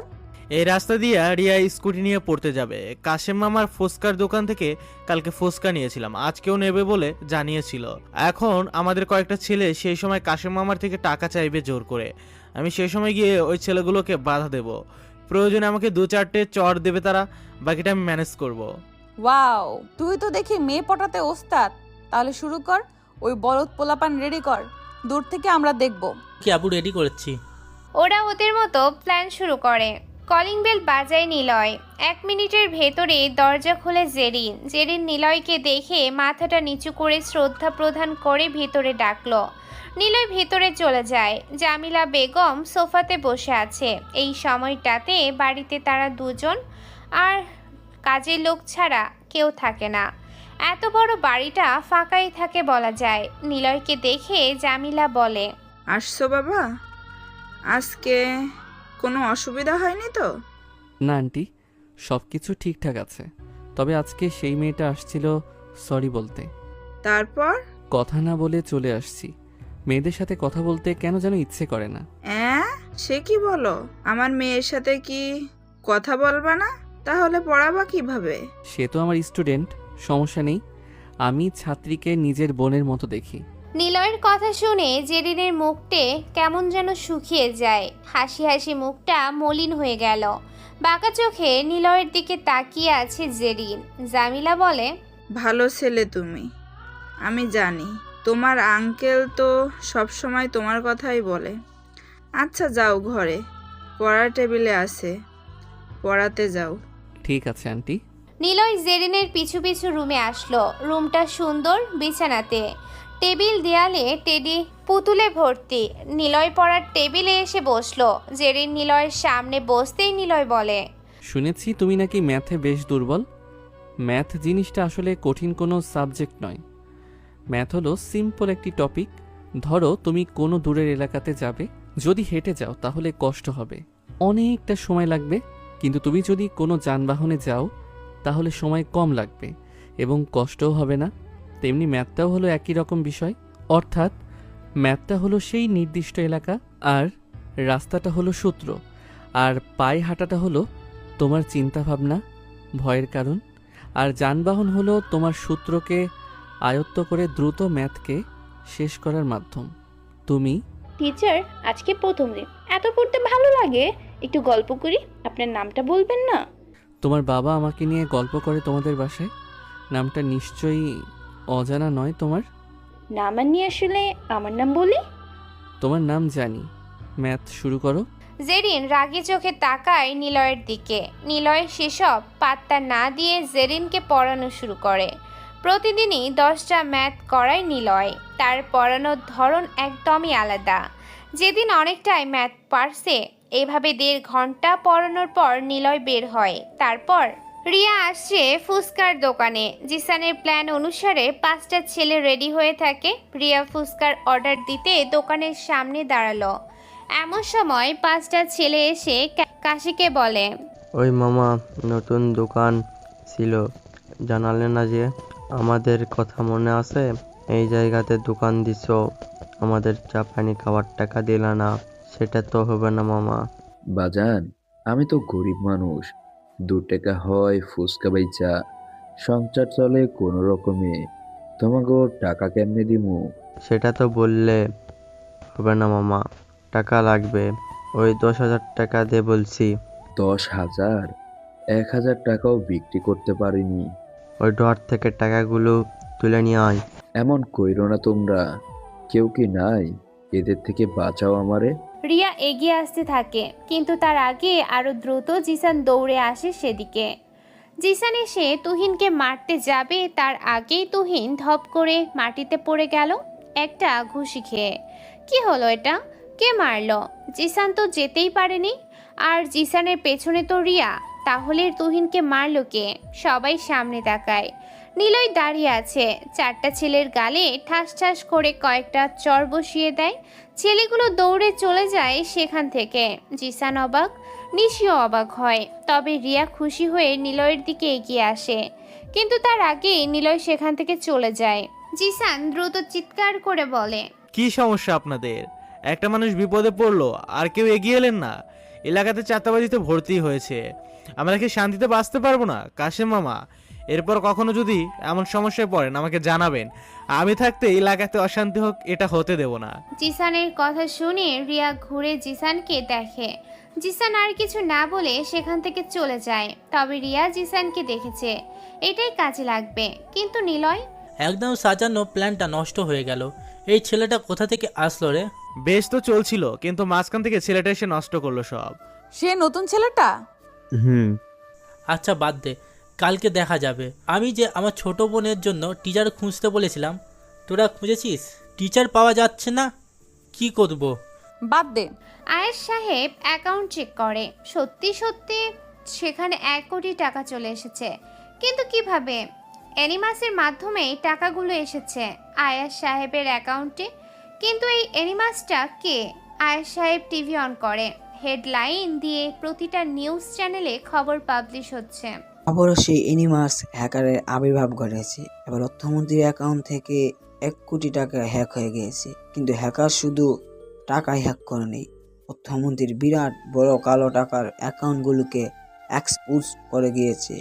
এই রাস্তা দিয়ে রিয়া স্কুটি নিয়ে পড়তে যাবে। কাশেম মামার ফুচকার দোকান থেকে কালকে ফুচকা নিয়েছিলাম, আজকেও নেবে বলে জানিয়েছিল। এখন আমাদের কয়েকটা ছেলে সেই সময় কাশেম মামার থেকে টাকা চাইবে জোর করে। আমি সেই সময় গিয়ে ওই ছেলেগুলোকে বাধা দেব, প্রয়োজনে আমাকে 2-4টে চড় দেবে তারা, বাকিটা আমি ম্যানেজ করব। ওয়াও, তুই তো দেখি মেয়ে পটাতে ওস্তাদ। তাহলে শুরু কর, ওই বলদ পোলাপান রেডি কর, দূর থেকে আমরা দেখব। কি আপু, রেডি করেছি। ওরা ওদের মতো প্ল্যান শুরু করে। কলিং বেল বাজায় নিলয়। 1 মিনিটের ভেতরে দরজা খুলে জেরিন। জেরিন নিলয়কে দেখে মাথাটা নিচু করে শ্রদ্ধা প্রদান করে ভেতরে ডাকলো। নিলয় ভেতরে চলে যায়। জামিলা বেগম সোফাতে বসে আছে। এই সময়টাতে বাড়িতে তারা দুজন, আর কাজের লোক ছাড়া কেউ থাকে না। এত বড় বাড়িটা ফাঁকাই থাকে বলা যায়। নিলয়কে দেখে জামিলা বলে, আসছো বাবা? আজকে কোনো অসুবিধা হয়নি তো? না আন্টি, সব কিছু ঠিকঠাক আছে। তবে আজকে সেই মেয়েটা আসছিল সরি বলতে। তারপর? কথা না বলে চলে আসছি। মেয়েদের সাথে কথা বলতে কেন যেন ইচ্ছে করে না। সে কি বলো? আমার মেয়ের সাথে কি কথা বলবা না? তাহলে পড়াবা কিভাবে? সে তো আমার স্টুডেন্ট, সমস্যা নেই। আমি ছাত্রীকে নিজের বোনের মতো দেখি। নিলয়ের কথা শুনে জেরিনের মুখটে কেমন যেন শুকিয়ে যায়। হাসি হাসি মুখটা মলিন হয়ে গেল। বাঁকা চোখে নিলয়ের দিকে তাকিয়ে আছে জেরিন। জামিলা বলে, ভালো ছেলে তুমি, আমি জানি। তোমার আঙ্কেল তো সবসময় তোমার কথাই বলে। আচ্ছা যাও, ঘরে পড়ার টেবিলে আছে, পড়াতে যাও। ঠিক আছে আন্টি। নিলয় জেরিনের পিছু পিছু রুমে আসলো। রুমটা সুন্দর, বিছানাতে টেবিল, দেয়ালে টেডি পুতুলে ভর্তি। নিলয় পড়ার টেবিলে এসে বসলো। জেরিন নিলয়ের সামনে বসতেই নিলয় বলে, শুনেছি তুমি নাকি ম্যাথে বেশ দুর্বল। ম্যাথ জিনিসটা আসলে কঠিন কোনো সাবজেক্ট নয়। ম্যাথ হলো সিম্পল একটি টপিক। ধরো তুমি কোনো দূরের এলাকাতে যাবে, যদি হেঁটে যাও তাহলে কষ্ট হবে, অনেকটা সময় লাগবে। কিন্তু তুমি যদি কোনো যানবাহনে যাও তাহলে সময় কম লাগবে এবং কষ্টও হবে না। তেমনি ম্যাথটাও হলো একই রকম বিষয়। অর্থাৎ ম্যাথটা হলো সেই নির্দিষ্ট এলাকা, আর রাস্তাটা হলো সূত্র, আর পায়ে হাঁটাটা হলো তোমার চিন্তাভাবনা, ভয়ের কারণ, আর যানবাহন হলো তোমার সূত্রকে আয়ত্ত করে দ্রুত ম্যাথকে শেষ করার মাধ্যম। তুমি টিচার, আজকে প্রথম দিন, এত পড়তে ভালো লাগে। একটু গল্প করি, আপনার নামটা বলবেন না? তোমার বাবা আমাকে নিয়ে গল্প করে তোমাদের বাসায়। নামটা নিশ্চয়ই অজানা নয় তোমার? নাম আর নিয়ে আসলে আমার নাম বলি। তোমার নাম জানি। ম্যাথ শুরু করো। জেরিন রাগী চোখে তাকায় নিলয়ের দিকে। নিলয় সেসব পাত্তা না দিয়ে জেরিনকে পড়ানো শুরু করে। প্রতিদিনই 10টা ম্যাথ করায় নিলয়। তার পড়ানোর ধরন একদমই আলাদা। যেদিন অনেকটাই ম্যাথ পারছে, এভাবে 1.5 ঘন্টা পড়ানোর পর নিলয় বের হয়। তারপর রিয়া আসছে ফুচকার দোকানে। জিসানের প্ল্যান অনুসারে 5টা ছেলে রেডি হয়ে থাকে। রিয়া ফুচকার অর্ডার দিতে দোকানের সামনে দাঁড়ালো। এমন সময় 5টা ছেলে এসে কাশিকে বলে, ওই মামা, নতুন দোকান ছিল, জানালে না যে? আমাদের কথা মনে আছে? এই জায়গাতে দোকান দিছো, আমাদের চা পানি খাওয়ার টাকা দিলা না, সেটা তো হবে না মামা। বাজান, আমি তো গরিব মানুষ, 2 টাকা হয় ফুচকা বেচা সংসার চলে কোনো রকমে। তোমাকে টাকা কেমনে দিমু? সেটা তো বললে হবে না মামা, টাকা লাগবে। ওই 10,000 টাকা দে বলছি। 10,000? 1,000 টাকাও বিক্রি করতে পারিনি। ওই ডর থেকে টাকাগুলো তুলে নিয়ে আয়। এমন কইরো না তোমরা, কেউ কি নাই? এদের থেকে বাঁচাও আমারে। রিয়া এগিয়ে আসতে থাকে, কিন্তু তার আগে আরো দ্রুত জিসান দৌড়ে আসে সেদিকে। জিসান এসে তুহিনকে মারতে যাবে, তার আগেই তুহিন ধপ করে মাটিতে পড়ে গেল একটা ঘুষি খেয়ে। কি হলো এটা? কে মারলো? জিসান তো যেতেই পারেনি, আর জিসানের পেছনে তো রিয়া। তাহলে তুহিনকে মারলো কে? সবাই সামনে তাকায়। নিলয় দাঁড়িয়ে আছে, 4টা ছেলের গালে ঠাস ঠাস করে কয়েকটা চর বসিয়ে দেয়। ছেলেগুলো দৌড়ে চলে যায় সেখান থেকে। জিসান অবাক, নিশিও অবাক হয়। তবে রিয়া খুশি হয়ে নিলয়ের দিকে এগিয়ে আসে, কিন্তু তার আগেই নিলয় সেখান থেকে চলে যায়। জিসান দ্রুত চিৎকার করে বলে, কি সমস্যা আপনাদের? একটা মানুষ বিপদে পড়লো আর কেউ এগিয়ে এলেন না? এলাকাতে চাঁদাবাজিতে ভর্তি হয়েছে, আমরা কি শান্তিতে বাঁচতে পারবো না? কাশেম মামা, এরপর কখনো যদি এমন সমস্যায় পড়েন আমাকে জানাবেন। আমি থাকতে এলাকাতে অশান্তি হোক, এটা হতে দেব না। জিসানের কথা শুনে রিয়া ঘুরে জিসানকে দেখে। জিসান আর কিছু না বলে সেখান থেকে চলে যায়। তবে রিয়া জিসানকে দেখেছে, এটাই কাজে লাগবে। কিন্তু নিলয়? একদম সাজানো প্ল্যানটা নষ্ট হয়ে গেল। এই ছেলেটা কোথা থেকে আসলো রে? বেশ তো চলছিল, কিন্তু মাঝখান থেকে ছেলেটা এসে নষ্ট করলো সব। সে নতুন ছেলেটা? আচ্ছা বাদ দে, কালকে দেখা যাবে। আমি যে আমার ছোট বোনের জন্য টিচার খুঁজতে বলেছিলাম, তোরা খুঁজেছিস? টিচার পাওয়া যাচ্ছে না, কি করব? বাদ দে। আয়েশ সাহেব অ্যাকাউন্ট চেক করে, সত্যি সত্যি সেখানে 1 কোটি টাকা চলে এসেছে। কিন্তু কিভাবে? অ্যানিমাসের মাধ্যমে টাকাগুলো এসেছে আয়েশ সাহেবের অ্যাকাউন্টে। কিন্তু এই অ্যানিমাসটা কে? আয়েশ সাহেব টিভি অন করে, হেডলাইন দিয়ে প্রতিটা নিউজ চ্যানেলে খবর পাবলিশ হচ্ছে। আবারও সেই এনিমাস হ্যাকারের আবির্ভাব ঘটেছে। এবার অর্থমন্ত্রীর অ্যাকাউন্ট থেকে 1 কোটি টাকা হ্যাক হয়ে গিয়েছে। কিন্তু হ্যাকার শুধু টাকাই হ্যাক করেনি, অর্থমন্ত্রীর বিরাট বড় কালো টাকার অ্যাকাউন্টগুলোকে এক্সপোজ করে গিয়েছে।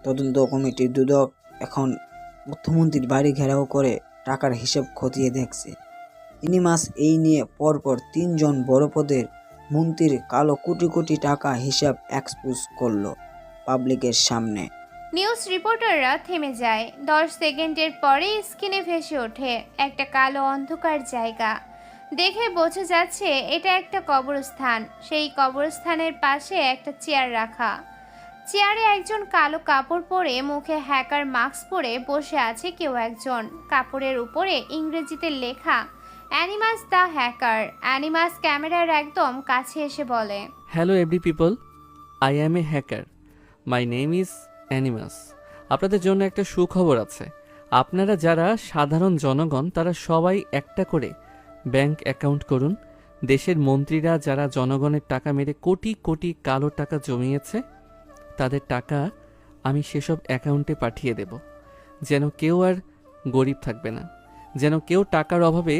তদন্ত কমিটির দুদক এখন অর্থমন্ত্রীর বাড়ি ঘেরাও করে টাকার হিসাব খতিয়ে দেখছে। এনিমাস এই নিয়ে পরপর 3 জন বড় পদের মন্ত্রীর কালো কোটি কোটি টাকা হিসাব এক্সপোজ করলো পাবলিকের সামনে। নিউজ রিপোর্টাররা থেমে যায়। 10 সেকেন্ডের পরে স্ক্রিনে ভেসে ওঠে একটা কালো অন্ধকার জায়গা। দেখে বোঝা যাচ্ছে এটা একটা কবরস্থান। সেই কবরস্থানের পাশে একটা চেয়ার রাখা। চেয়ারে একজন কালো কাপড় পরে, মুখে হ্যাকার মাস্ক পরে বসে আছে কেউ একজন। কাপড়ের উপরে ইংরেজিতে লেখা অ্যানিমাস দ্য হ্যাকার। অ্যানিমাস ক্যামেরার একদম কাছে এসে বলে, hello every people, I am a hacker, my name is Animus. আপনাদের জন্য একটা সুখবর আছে। আপনারা যারা সাধারণ জনগণ তারা সবাই একটা করে ব্যাংক অ্যাকাউন্ট করুন। দেশের মন্ত্রীরা যারা জনগণের টাকা মেরে কোটি কোটি কালো টাকা জমিয়েছে, তাদের টাকা আমি সেসব অ্যাকাউন্টে পাঠিয়ে দেব, যেন কেউ আর গরিব থাকবে না, যেন কেউ টাকার অভাবে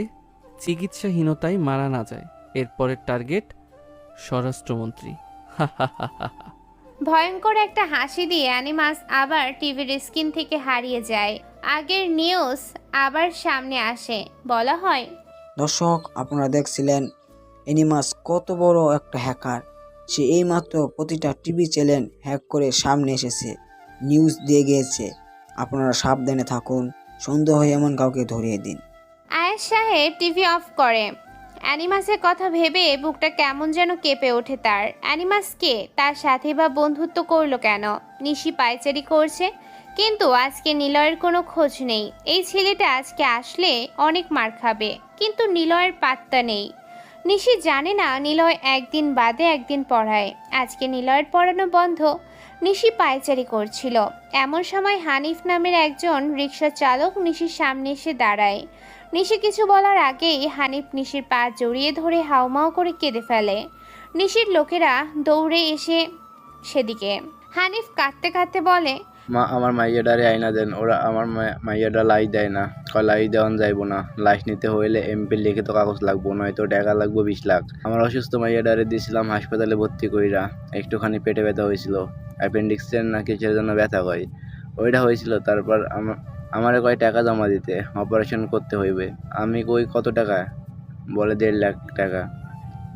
চিকিৎসাহীনতায় মারা না যায়। এরপরের টার্গেট স্বরাষ্ট্রমন্ত্রী। হা হা হা হা। ভয়ঙ্কর একটা হাসি দিয়ে অ্যানিমাস আবার টিভির স্ক্রিন থেকে হারিয়ে যায়। আগের নিউজ আবার সামনে আসে। বলা হয়, দর্শক, আপনারা দেখছিলেন এনিমাস কত বড় একটা হ্যাকার। সে এইমাত্র প্রতিটা টিভি চ্যানেল হ্যাক করে সামনে এসেছে, নিউজ দিয়ে গিয়েছে। আপনারা সাবধানে থাকুন, সন্দেহ হয়ে এমন কাউকে ধরিয়ে দিন। আয়েশ সাহেব টিভি অফ করে। অ্যানিমাসের কথা ভেবে বুকটা কেমন যেন কেঁপে ওঠে তার। অ্যানিমাস কে? তার সাথে বা বন্ধুত্ব করলো কেন? নিশি পায়চারি করছে, কিন্তু আজকে নিলয়ের কোনো খোঁজ নেই। এই ছেলেটা আজকে আসলে অনেক মার খাবে, কিন্তু নিলয়ের পাত্তা নেই। নিশি জানে না নিলয় একদিন বাদে একদিন পড়ায়। আজকে নিলয়ের পড়ানো বন্ধ, নিশি পায়চারি করছিল। এমন সময় হানিফ নামের একজন রিক্সা চালক নিশির সামনে এসে দাঁড়ায়। নিশি কিছু বলার আগেই হানিফ নিশির পা জড়িয়ে ধরে হাউমাউ করে কেঁদে ফেলে। নিশির লোকেরা দৌড়ে এসে সেদিকে। হানিফ কাঁদতে কাঁদতে বলে, মা আমার মাইয়াডারে আইনা দেন, ওরা আমার মাইয়াডা লাই দেয় না, কয় লাই দেওয়ান যাইবো না, লাশ নিতে হইলে এমপির লিখিত কাগজ লাগবো, নয়তো টাকা লাগবো 20 লাখ। আমার অসুস্থ মাইয়াডারে দিয়েছিলাম হাসপাতালে ভর্তি কইরা, একটুখানি পেটে ব্যথা হয়েছিল, অ্যাপেন্ডিক্সের না কিসের জন্য ব্যথা হয়, ওইটা হয়েছিল। তারপর আমারে কয় টাকা জমা দিতে, অপারেশন করতে হইবে। আমি কই কত টাকা? বলে 1.5 লাখ টাকা।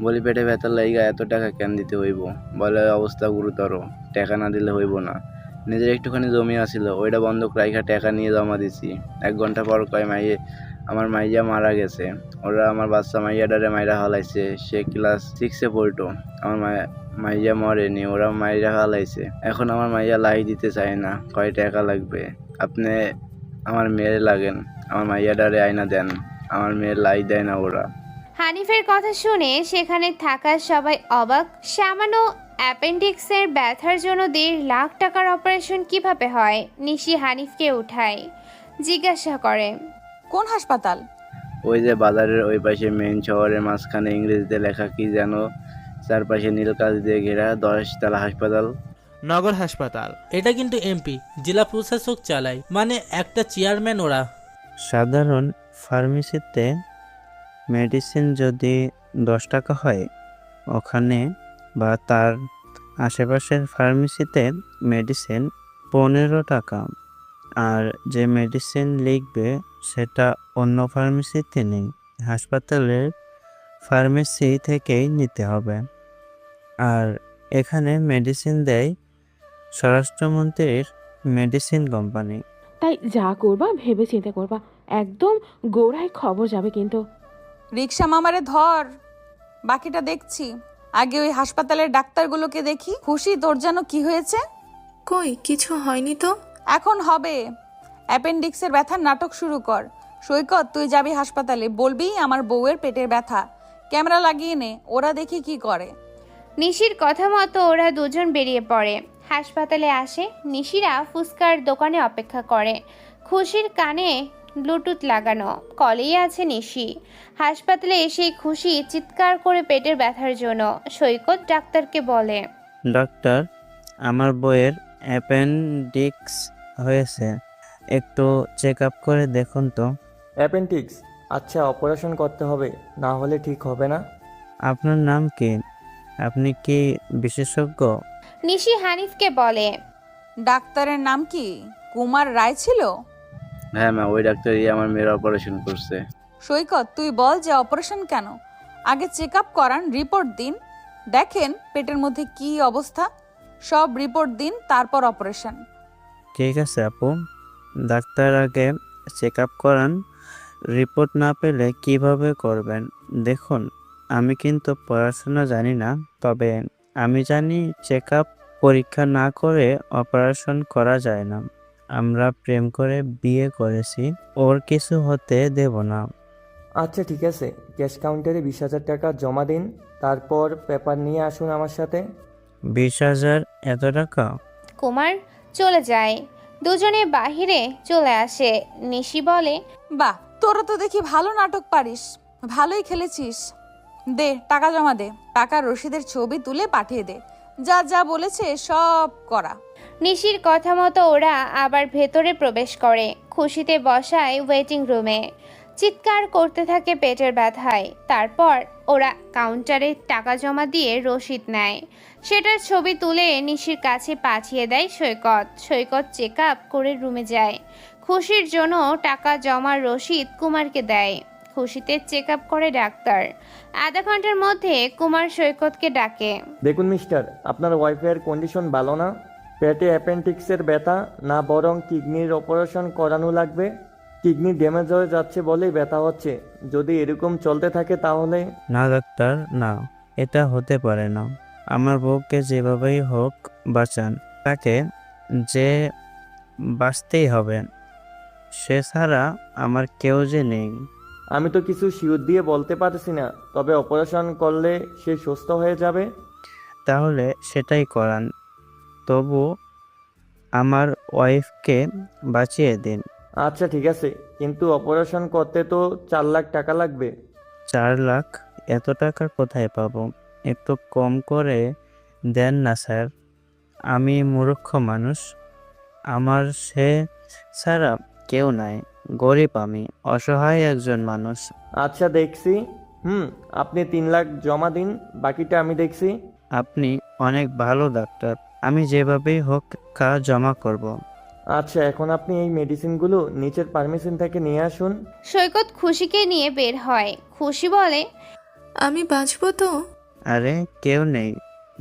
বলি পেটে ব্যথার লাইগা এত টাকা কেন দিতে হইব? বলে অবস্থা গুরুতর, টাকা না দিলে হইব না। নিজের একটুখানি জমি আছিল, ওইটা বন্ধক রাইখা টাকা নিয়ে জমা দিছি। 1 ঘন্টা পর কয় আমার মাইয়া মারা গেছে, ওরা আমার বাচ্চা মাইয়াডারে মাইরা হালাইছে, সে ক্লাস 6-এ পড়তো। আমার মাইয়া মরেনি, ওরা মাইরা হালাইছে। এখন আমার মাইয়া লাই দিতে চায় না, কয় টাকা লাগবে। আপনি আমার মেয়ের লাগেন, আমার মাইয়াডারে আইনা দেন, আমার মেয়ের লাই দেয় না ওরা। হানিফের কথা শুনে সেখানে থাকা সবাই অবাক। সামান্য অ্যাপেন্ডিক্সের ব্যথার জন্য 1.5 লাখ টাকার অপারেশন কিভাবে হয়? নিশি হানিফকে উঠায়, জিজ্ঞাসা করে, কোন হাসপাতাল? ওই যে বাজারের ওই পাশে, মেইন শহরের মাঝখানে, ইংরেজিতে লেখা কি যেন, চারপাশে নীল কাচ দিয়ে ঘেরা, 10 তলা হাসপাতাল। নগর হাসপাতাল। এটা কিন্তু এমপি জেলা প্রশাসক চালায়, মানে একটা চেয়ারম্যান ওরা। সাধারণ ফার্মেসিতে মেডিসিন যদি 10 টাকা হয়, ওখানে বা তার আশেপাশের ফার্মেসিতে মেডিসিন 15 টাকা। আর যে মেডিসিন লিখবে সেটা অন্য ফার্মেসিতে নেই, হাসপাতালের ফার্মেসি থেকেই নিতে হবে। আর এখানে মেডিসিন দেয় স্বরাষ্ট্রমন্ত্রীর মেডিসিন কোম্পানি। তাই যা করবা ভেবে চিন্তে করবা, একদম গোড়ায় খবর যাবে কিন্তু। রিক্সা মামারে ধর, বাকিটা দেখছি। আগে ওই হাসপাতালের ডাক্তারগুলোকে দেখি। খুশি, তোর যেন কি হয়েছে? কই কিছু হয়নি তো। এখন হবে। অ্যাপেন্ডিক্সের ব্যথার নাটক শুরু কর। সৈকত, তুই যাবি হাসপাতালে, বলবি আমার বউয়ের পেটের ব্যথা। ক্যামেরা লাগিয়ে নে, ওরা দেখি কি করে। নিশির কথা মতো ওরা দুজন বেরিয়ে পড়ে। হাসপাতালে আসে। নিশিরা ফুচকার দোকানে অপেক্ষা করে। খুশির কানে ব্লুটুথ লাগানো, কলেই আছে নিশি। হাসপাতালে এসেই খুশি চিৎকার করে পেটের ব্যথার জন্য। সৈকত ডাক্তারকে বলে, ডাক্তার, আমার বউয়ের অ্যাপেন্ডিক্স হয়েছে, একটু চেক আপ করে দেখুন তো। অ্যাপেন্ডিক্স? আচ্ছা, অপারেশন করতে হবে, না হলে ঠিক হবে না। আপনার নাম কি? আপনি কি বিশেষজ্ঞ? নিশি হানিফকে বলে, ডাক্তারের নাম কি? কুমার রায় ছিল? হ্যাঁ মা, ওই ডাক্তারই আমার মেয়ের অপারেশন করছে। সৈকত, তুই বল যে অপারেশন কেন? আগে চেক আপ করান, রিপোর্ট দিন, দেখেন পেটের মধ্যে কি অবস্থা, সব রিপোর্ট দিন, তারপর অপারেশন। ঠিক আছে আপু, ডাক্তার আগে চেক আপ করান, রিপোর্ট না পেলে কিভাবে করবেন? দেখুন, আমি কিন্তু পড়াশোনা জানি না, তবে আমি জানি চেক আপ পরীক্ষা না করে অপারেশন করা যায় না। আমরা প্রেম করে বিয়ে করেছি, ওর কিছু হতে দেব না। আচ্ছা ঠিক আছে, ক্যাশ কাউন্টারে 20,000 টাকা জমা দিন, তারপর পেপার নিয়ে আসুন আমার সাথে। 20,000? এত টাকা? কুমার চলে যায়। দুজনে বাহিরে চলে আসে। নিশি বলে, বাহ, তোরা তো দেখি ভালো নাটক পারিস, ভালোই খেলেছিস। দে টাকা জমা দে, টাকার রসিদের ছবি তুলে পাঠিয়ে দে, যা যা বলেছে সব করা। নিশির কথা মতো ওরা আবার ভেতরে প্রবেশ করে। খুশিতে বসায় ওয়েটিং রুমে, চিৎকার করতে থাকে পেটের ব্যথায়। তারপর ওরা কাউন্টারে টাকা জমা দিয়ে রসিদ নেয়, সেটার ছবি তুলে নিশির কাছে পাঠিয়ে দেয় সৈকত। সৈকত চেক আপ করে রুমে যায়। খুশির জন্য টাকা জমার রসিদ কুমারকে দেয়। খুশিতে চেক আপ করে ডাক্তার। আধা ঘন্টার মধ্যে কুমার সৈকতকে ডাকে। দেখুন মিস্টার, আপনার ওয়াইফের কন্ডিশন ভালো না, পেটে অ্যাপেন্ডিক্সের ব্যথা, না বরং কিডনির অপারেশন করানো লাগবে। কিডনি ড্যামেজ হয়ে যাচ্ছে বলেই ব্যথা হচ্ছে। যদি এরকম চলতে থাকে তাহলে। না ডাক্তার, না, এটা হতে পারে না। আমার বউকে যেভাবেই হোক বাঁচান, তাকে যে বাঁচতেই হবে, সে ছাড়া আমার কেউ যে নেই। আমি তো কিছু শিওর দিয়ে বলতে পারছি না, তবে অপারেশন করলে সে সুস্থ হয়ে যাবে। তাহলে সেটাই করান, তবু আমার ওয়াইফকে বাঁচিয়ে দিন। আচ্ছা ঠিক আছে, কিন্তু অপারেশন করতে তো 4 লাখ টাকা লাগবে। 4 লাখ? এত টাকা কোথায় পাবো? একটু কম করে দেন না স্যার। আমি মূর্খ মানুষ, আমার সে ছাড়া কেউ নাই। গরিব আমি, অসহায় একজন মানুষ। আচ্ছা দেখছি। আপনি 3 লাখ জমা দিন, বাকিটা আমি দেখছি। আপনি অনেক ভালো ডাক্তার, আমি যেভাবেই হোক টাকা জমা করব। আচ্ছা এখন আপনি এই মেডিসিনগুলো নিচের পারমিশন থেকে নিয়ে আসুন। সৈকত খুশিকে নিয়ে বের হয়। খুশি বলে, আমি বাঁচবো তো? আরে কেউ নেই,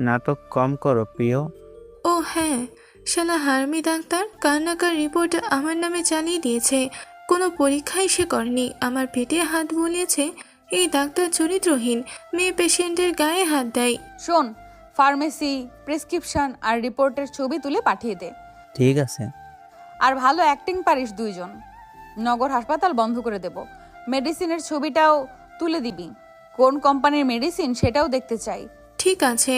নাটক কম করো প্রিয়। ও হ্যাঁ, শালা হার্মি ডাক্তার কান্নাকার রিপোর্ট আমার নামে চালিয়ে দিয়েছে। কোনো পরীক্ষাই সে করেনি, আমার পেটে হাত বুলিয়েছে। এই ডাক্তার চরিত্রহীন, মেয়ে পেশেন্টের গায়ে হাত দেয়। শোন, ফার্মেসি, প্রেসক্রিপশন আর রিপোর্টের ছবি তুলে পাঠিয়ে দে। ঠিক আছে। আর ভালো অ্যাক্টিং পারিস দুইজন। নগর হাসপাতাল বন্ধ করে দেব। মেডিসিনের ছবিটাও তুলে দিবি, কোন কোম্পানির মেডিসিন সেটাও দেখতে চাই। ঠিক আছে।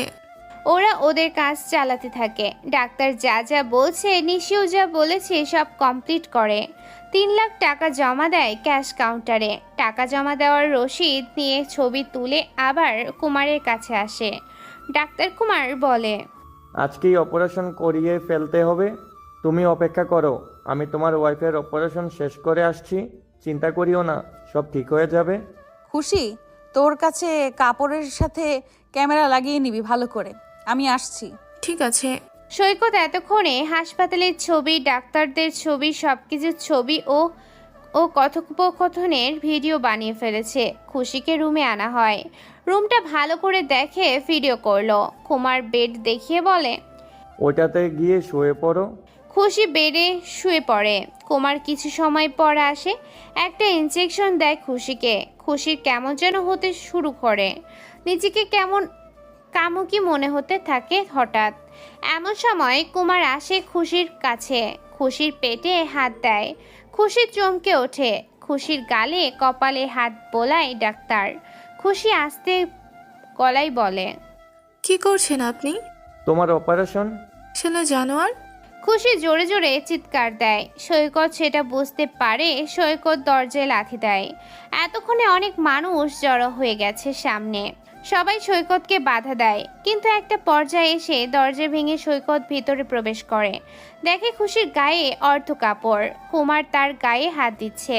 ওরা ওদের কাজ চালাতে থাকে। ডাক্তার যা যা বলছে, নিশিও যা বলেছে সব কমপ্লিট করে। 3 লাখ টাকা জমা দেয় ক্যাশ কাউন্টারে। টাকা জমা দেওয়ার রসিদ নিয়ে ছবি তুলে আবার কুমারের কাছে আসে। ডাক্তার কুমার বলে, আজকেই অপারেশন করিয়ে ফেলতে হবে। তুমি অপেক্ষা করো, আমি তোমার ওয়াইফের অপারেশন শেষ করে আসছি। চিন্তা করিও না, সব ঠিক হয়ে যাবে। খুশি, তোর কাছে কাপড়ের সাথে ক্যামেরা লাগিয়ে নিবি ভালো করে, আমি আসছি। ঠিক আছে। সৈকত এতক্ষণে হাসপাতালের ছবি, ডাক্তারদের ছবি, সবকিছুর ছবি ও কথোপকথনের ভিডিও বানিয়ে ফেলেছে। খুশিকে রুমে আনা হয়। রুমটা ভালো করে দেখে ভিডিও করলো। কুমার বেড দেখিয়ে বলে, ওইটাতে গিয়ে শুয়ে পড়ো। খুশি বেডে শুয়ে পড়ে। কুমার কিছু সময় পর আসে, একটা ইনজেকশন দেয় খুশিকে। খুশির কেমন যেন হতে শুরু করে, নিজেকে কেমন কামুকি মনে হতে থাকে। হঠাৎ এমন সময় কুমার আসে খুশির কাছে, খুশির পেটে হাত দেয়। খুশি চমকে ওঠে। খুশির গালে কপালে হাত বোলায় ডাক্তার। খুশি আস্তে গলায় বলে, কি করছেন আপনি? তোমার অপারেশন। শালা জানোয়ার। খুশি জোরে জোরে চিৎকার দেয়। সৈকত সেটা বুঝতে পারে। সৈকত দরজায় লাথি দেয়। এতক্ষণে অনেক মানুষ জড়ো হয়ে গেছে সামনে। সবাই সৈকতকে বাধা দেয়, কিন্তু একটা পর্যায়ে এসে দরজা ভেঙে সৈকত ভিতরে প্রবেশ করে। দেখে খুশির গায়ে অর্ধ কাপড়। কুমার তার গায়ে হাত দিচ্ছে।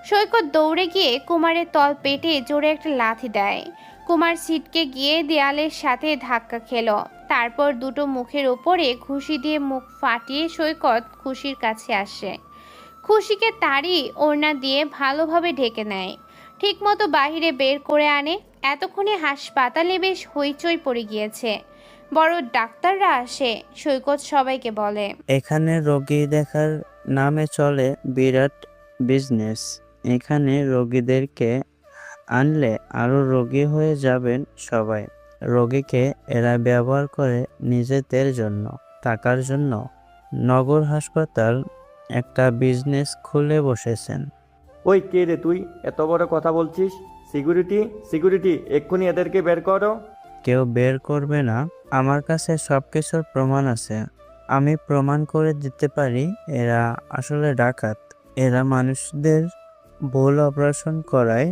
সৈকত দৌড়ে গিয়ে কুমারের তল পেটে জোরে একটা লাথি দেয়। কুমার ছিটকে গিয়ে দেয়ালের সাথে ধাক্কা খেলো। তারপর দুটো মুখের ওপরে ঘুষি দিয়ে মুখ ফাটিয়ে সৈকত খুশির কাছে আসে। খুশিকে তারই ওড়না দিয়ে ভালোভাবে ঢেকে নেয়, ঠিকমতো বাহিরে বের করে আনে। এতক্ষণে হাসপাতালে বেশ হইচই পড়ে গিয়েছে। বড় ডাক্তাররা আসে। সৈকত সবাইকে বলে, এখানে রোগী দেখার নামে চলে বিরাট বিজনেস। এখানে রোগীদেরকে আনলে আরো রোগী হয়ে যাবেন সবাই। রোগীকে এরা ব্যবহার করে নিজেদের জন্য, টাকার জন্য। নগর হাসপাতাল একটা বিজনেস খুলে বসেছেন। ওই কে রে তুই, এত বড় কথা বলছিস? সিকিউরিটি, সিকিউরিটি, এক্ষুনি এদেরকে বের করো। কেউ বের করবে না, আমার কাছে সবকিছুর প্রমাণ আছে। আমি প্রমাণ করে দিতে পারি এরা আসলে ডাকাত। এরা মানুষদের ভুল অপারেশন করায়,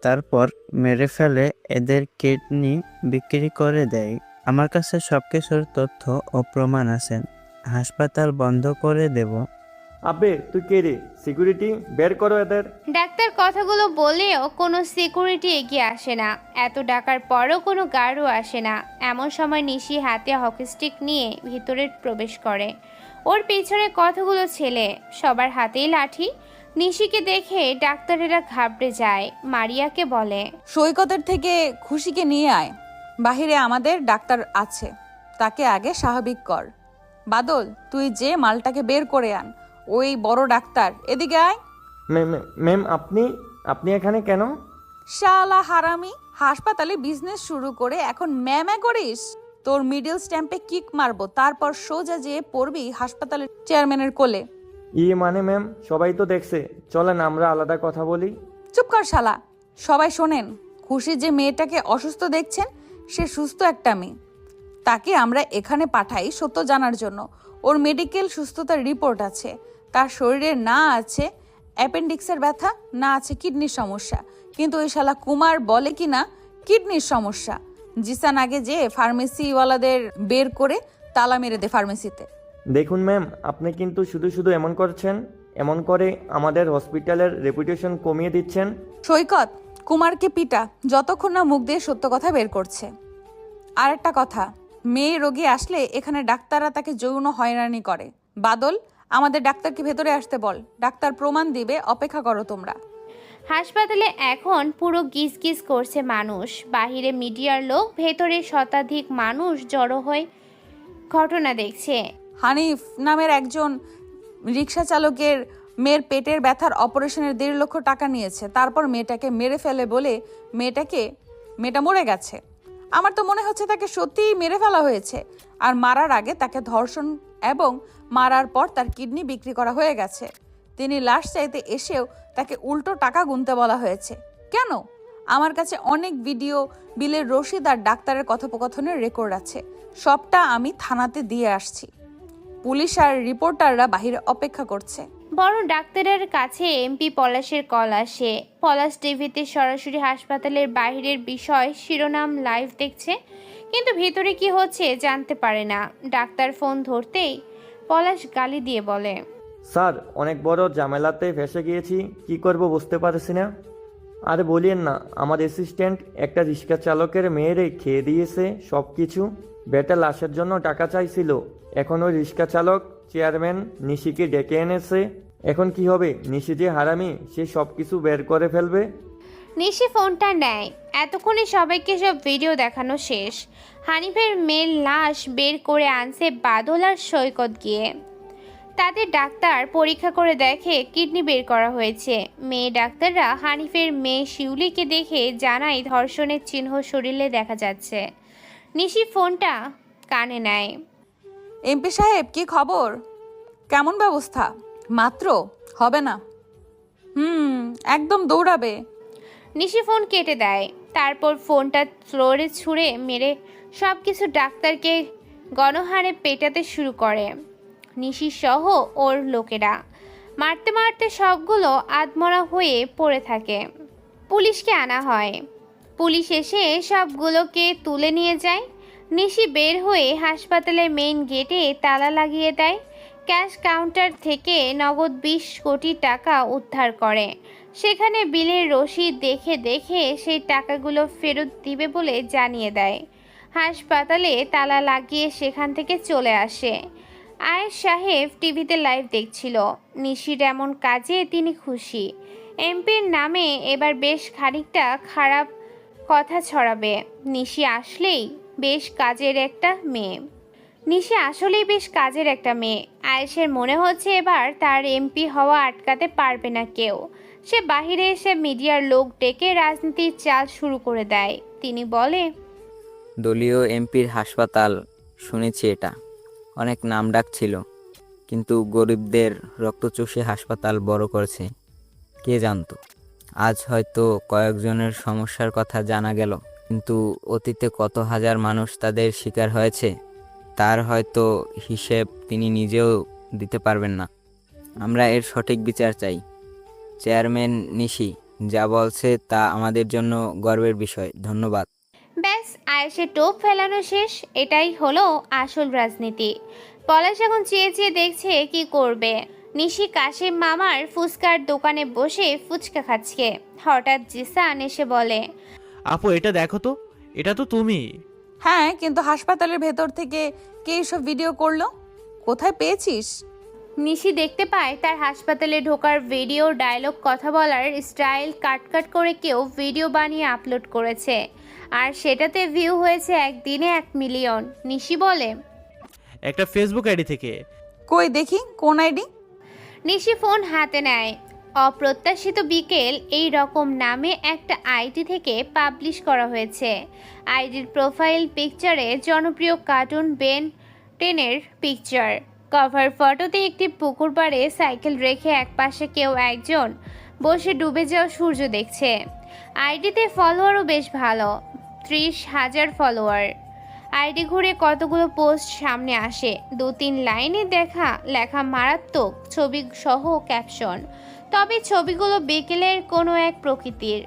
তারপর মেরে ফেলে, এদের কিডনি বিক্রি করে দেয়। আমার কাছে সবকিছুর তথ্য ও প্রমাণ আছে। হাসপাতাল বন্ধ করে দেব। আবে তুই কে রে? সিকিউরিটি, বের করো এদের। ডাক্তার কথাগুলো বলেও কোনো সিকিউরিটি এগিয়ে আসে না। এত ডাকার পরও কোনো গার্ডও আসে না। এমন সময় নিশি হাতে হকি স্টিক নিয়ে ভিতরে প্রবেশ করে। ওর পিছনে কতগুলো ছেলে, সবার হাতেই লাঠি। নিশিকে দেখে ডাক্তারেরা ঘাবড়ে যায়। মারিয়াকে বলে, সৈকতের থেকে খুশিকে নিয়ে আয়, বাহিরে আমাদের ডাক্তার আছে, তাকে আগে স্বাভাবিক কর। বাদল, তুই যে মালটাকে বের করে আন। ওই বড় ডাক্তার, এদিকে আয়। ম্যাম আপনি এখানে কেন? শালা হারামি, হাসপাতালে বিজনেস শুরু করে এখন ম্যামে করিস? তোর মিডল স্ট্যাম্পে কিক মারবো, তারপর সোজা যেয়ে পড়বি হাসপাতালের চেয়ারম্যানের কোলে। মানে ম্যাম, সবাই তো দেখছে, চলেন আমরা আলাদা কথা বলি। চুপ কর শালা। সবাই শোনেন, খুশি যে মেয়েটাকে অসুস্থ দেখছেন, সে সুস্থ একটা মেয়ে। তাকে আমরা এখানে পাঠাই সত্য জানার জন্য। ওর মেডিকেল সুস্থতার রিপোর্ট আছে, তার শরীরে না আছে অ্যাপেন্ডিক্সের ব্যথা, না আছে কিডনির সমস্যা। কিন্তু ওই শালা কুমার বলে কি না কিডনির সমস্যা। জিসান আগে যে ফার্মেসিওয়ালাদের বের করে তালা মেরে দে ফার্মেসিতে। দেখুন ম্যাম, আপনি কিন্তু শুধু শুধু এমন করছেন। এমন করে আমাদের হসপিটালের রেপুটেশন কমিয়ে দিচ্ছেন। সৈকত, কুমারকে পিটা যতক্ষণ না মুখ দিয়ে সত্য কথা বের করছে। আর একটা কথা, মেয়ে রোগী আসলে এখানে ডাক্তাররা তাকে যৌন হয়রানি করে। বাদল, আমাদের ডাক্তারকে ভেতরে আসতে বল, ডাক্তার প্রমাণ দিবে, অপেক্ষা করো তোমরা। হাসপাতালে এখন পুরো গিজগিজ করছে মানুষ। বাহিরে মিডিয়ার লোক, ভেতরে শতাধিক মানুষ জড়ো হয়ে ঘটনা দেখছে। হানিফ নামের একজন রিক্সা চালকের মেয়ের পেটের ব্যথার অপারেশনের 1.5 লক্ষ টাকা নিয়েছে, তারপর মেয়েটাকে মেরে ফেলে বলে মেয়েটা মরে গেছে। আমার তো মনে হচ্ছে তাকে সত্যিই মেরে ফেলা হয়েছে, আর মারার আগে তাকে ধর্ষণ এবং মারার পর তার কিডনি বিক্রি করা হয়ে গেছে। তিনি লাশ চাইতে এসেও তাকে উল্টো টাকা গুনতে বলা হয়েছে। কেন? আমার কাছে অনেক ভিডিও, বিলের রসিদ আর ডাক্তারের কথোপকথনের রেকর্ড আছে। সবটা আমি থানাতে দিয়ে আসছি। পুলিশ আর রিপোর্টাররা বাহিরে অপেক্ষা করছে। বড় ডাক্তারের কাছে এমপি পলাশের কল আসে। পলাশ টিভিতে সরাসরি হাসপাতালের বাইরের বিষয় শিরোনাম লাইভ দেখছে, কিন্তু ভেতরে কি হচ্ছে জানতে পারে না। ডাক্তার ফোন ধরতেই পলাশ গালি দিয়ে বলে, স্যার, অনেক বড় ঝামেলাতে ফেসে গিয়েছি, কি করব বুঝতে পারছি না। আর বলিয়েন না, আমার অ্যাসিস্ট্যান্ট একটা রিক্সা চালকের মেয়েরে খেয়ে দিয়েছে সব কিছু। বেটা লাশের জন্য টাকা চাইছিল, এখন ওই রিক্সা চালক চেয়ারম্যান নিশিকে ডেকে এনেছে। এখন কি হবে? নিশি যে হারামি, সে সব কিছু বের করে ফেলবে। নিশি ফোনটা নেয়। এতক্ষণে সবাইকে সব ভিডিও দেখানো শেষ। হানিফের মেয়ের লাশ বের করে আনছে বাদল আর সৈকত গিয়ে। তাদের ডাক্তার পরীক্ষা করে দেখে কিডনি বের করা হয়েছে। মেয়ে ডাক্তাররা হানিফের মেয়ে শিউলিকে দেখে জানায় ধর্ষণের চিহ্ন শরীরে দেখা যাচ্ছে। নিশি ফোনটা কানে নেয়। এমপি সাহেব, কি খবর? কেমন ব্যবস্থা? মাত্র হবে না। একদম দৌড়াবে। নিশি ফোন কেটে দেয়, তারপর ফোনটা ফ্লোরে ছুঁড়ে মেরে সব কিছু ডাক্তারকে গণহারে পেটাতে শুরু করে। নিশি সহ ওর লোকেরা মারতে মারতে সবগুলো আধমরা হয়ে পড়ে থাকে। পুলিশকে আনা হয়। পুলিশ এসে সবগুলোকে তুলে নিয়ে যায়। নিশি বের হয়ে হাসপাতালের মেইন গেটে তালা লাগিয়ে দেয়। ক্যাশ কাউন্টার থেকে নগদ 20 কোটি টাকা উদ্ধার করে। সেখানে বিলের রসিদ দেখে সেই টাকাগুলো ফেরত দিবে বলে জানিয়ে দেয়। হাসপাতালে তালা লাগিয়ে সেখান থেকে চলে আসে। আয়েশ সাহেব টিভিতে লাইভ দেখছিল। নিশির এমন কাজে তিনি খুশি। এমপির নামে এবার বেশ খানিকটা খারাপ কথা ছড়াবে। নিশি আসলেই বেশ কাজের একটা মেয়ে। আয়েশের মনে হচ্ছে এবার তার এমপি হওয়া আটকাতে পারবে না কেউ। সে বাহিরে এসে মিডিয়ার লোক ডেকে রাজনীতির চাল শুরু করে দেয়। তিনি বলে, দলীয় এমপির হাসপাতাল, শুনেছি এটা অনেক নামডাক ছিল, কিন্তু গরিবদের রক্ত চুষে হাসপাতাল বড় করেছে কে জানতো। আজ হয়তো কয়েকজনের সমস্যার কথা জানা গেল, কিন্তু অতীতে কত হাজার মানুষ তাদের শিকার হয়েছে তার হয়তো হিসেব তিনি নিজেও দিতে পারবেন না। আমরা এর সঠিক বিচার চাই। চেয়ারম্যান নিশি যা বলছে তা আমাদের জন্য গর্বের বিষয়। ধন্যবাদ। ব্যাস, আয়েশের টোপ ফেলানো শেষ। এটাই হলো আসল রাজনীতি। পলাশ এখন চেয়ে দেখছে কি করবে। নিশি কাশিম মামার ফুচকার দোকানে বসে ফুচকা খাচ্ছে। হঠাৎ জিসান এসে বলে, আপু এটা দেখো তো, এটা তো তুমি। হ্যাঁ, কিন্তু হাসপাতালের ভেতর থেকে কে এসব ভিডিও করলো? কোথায় পেয়েছিস? নিশি দেখতে পায় তার হাসপাতালে ঢোকার ভিডিও, ডায়লগ, কথা বলার স্টাইল কাট করে কেউ ভিডিও বানিয়ে আপলোড করেছে, আর সেটাতে ভিউ হয়েছে একদিনে 1 মিলিয়ন। নিশি বলে, একটা ফেসবুক আইডি থেকে। কই দেখি, কোন আইডি? নিশি ফোন হাতে নেয়। অপ্রত্যাশিত বিকেল এই রকম নামে একটা আইডি থেকে পাবলিশ করা হয়েছে। আইডির প্রোফাইল পিকচারে জনপ্রিয় কার্টুন বেন 10-এর পিকচার। কভার ফটোতে একটি পুকুর পাড়ে সাইকেল রেখে একপাশে কেউ একজন বসে ডুবে যাওয়া সূর্য দেখছে। আইডিতে ফলোয়ারও বেশ ভালো, 30,000 ফলোয়ার। আইডি ঘুরে কতগুলো পোস্ট সামনে আসে। 2-3 লাইনে লেখা মারাত্মক ছবি সহ ক্যাপশন, তবে ছবিগুলো বিকেলের কোনো এক প্রকৃতির।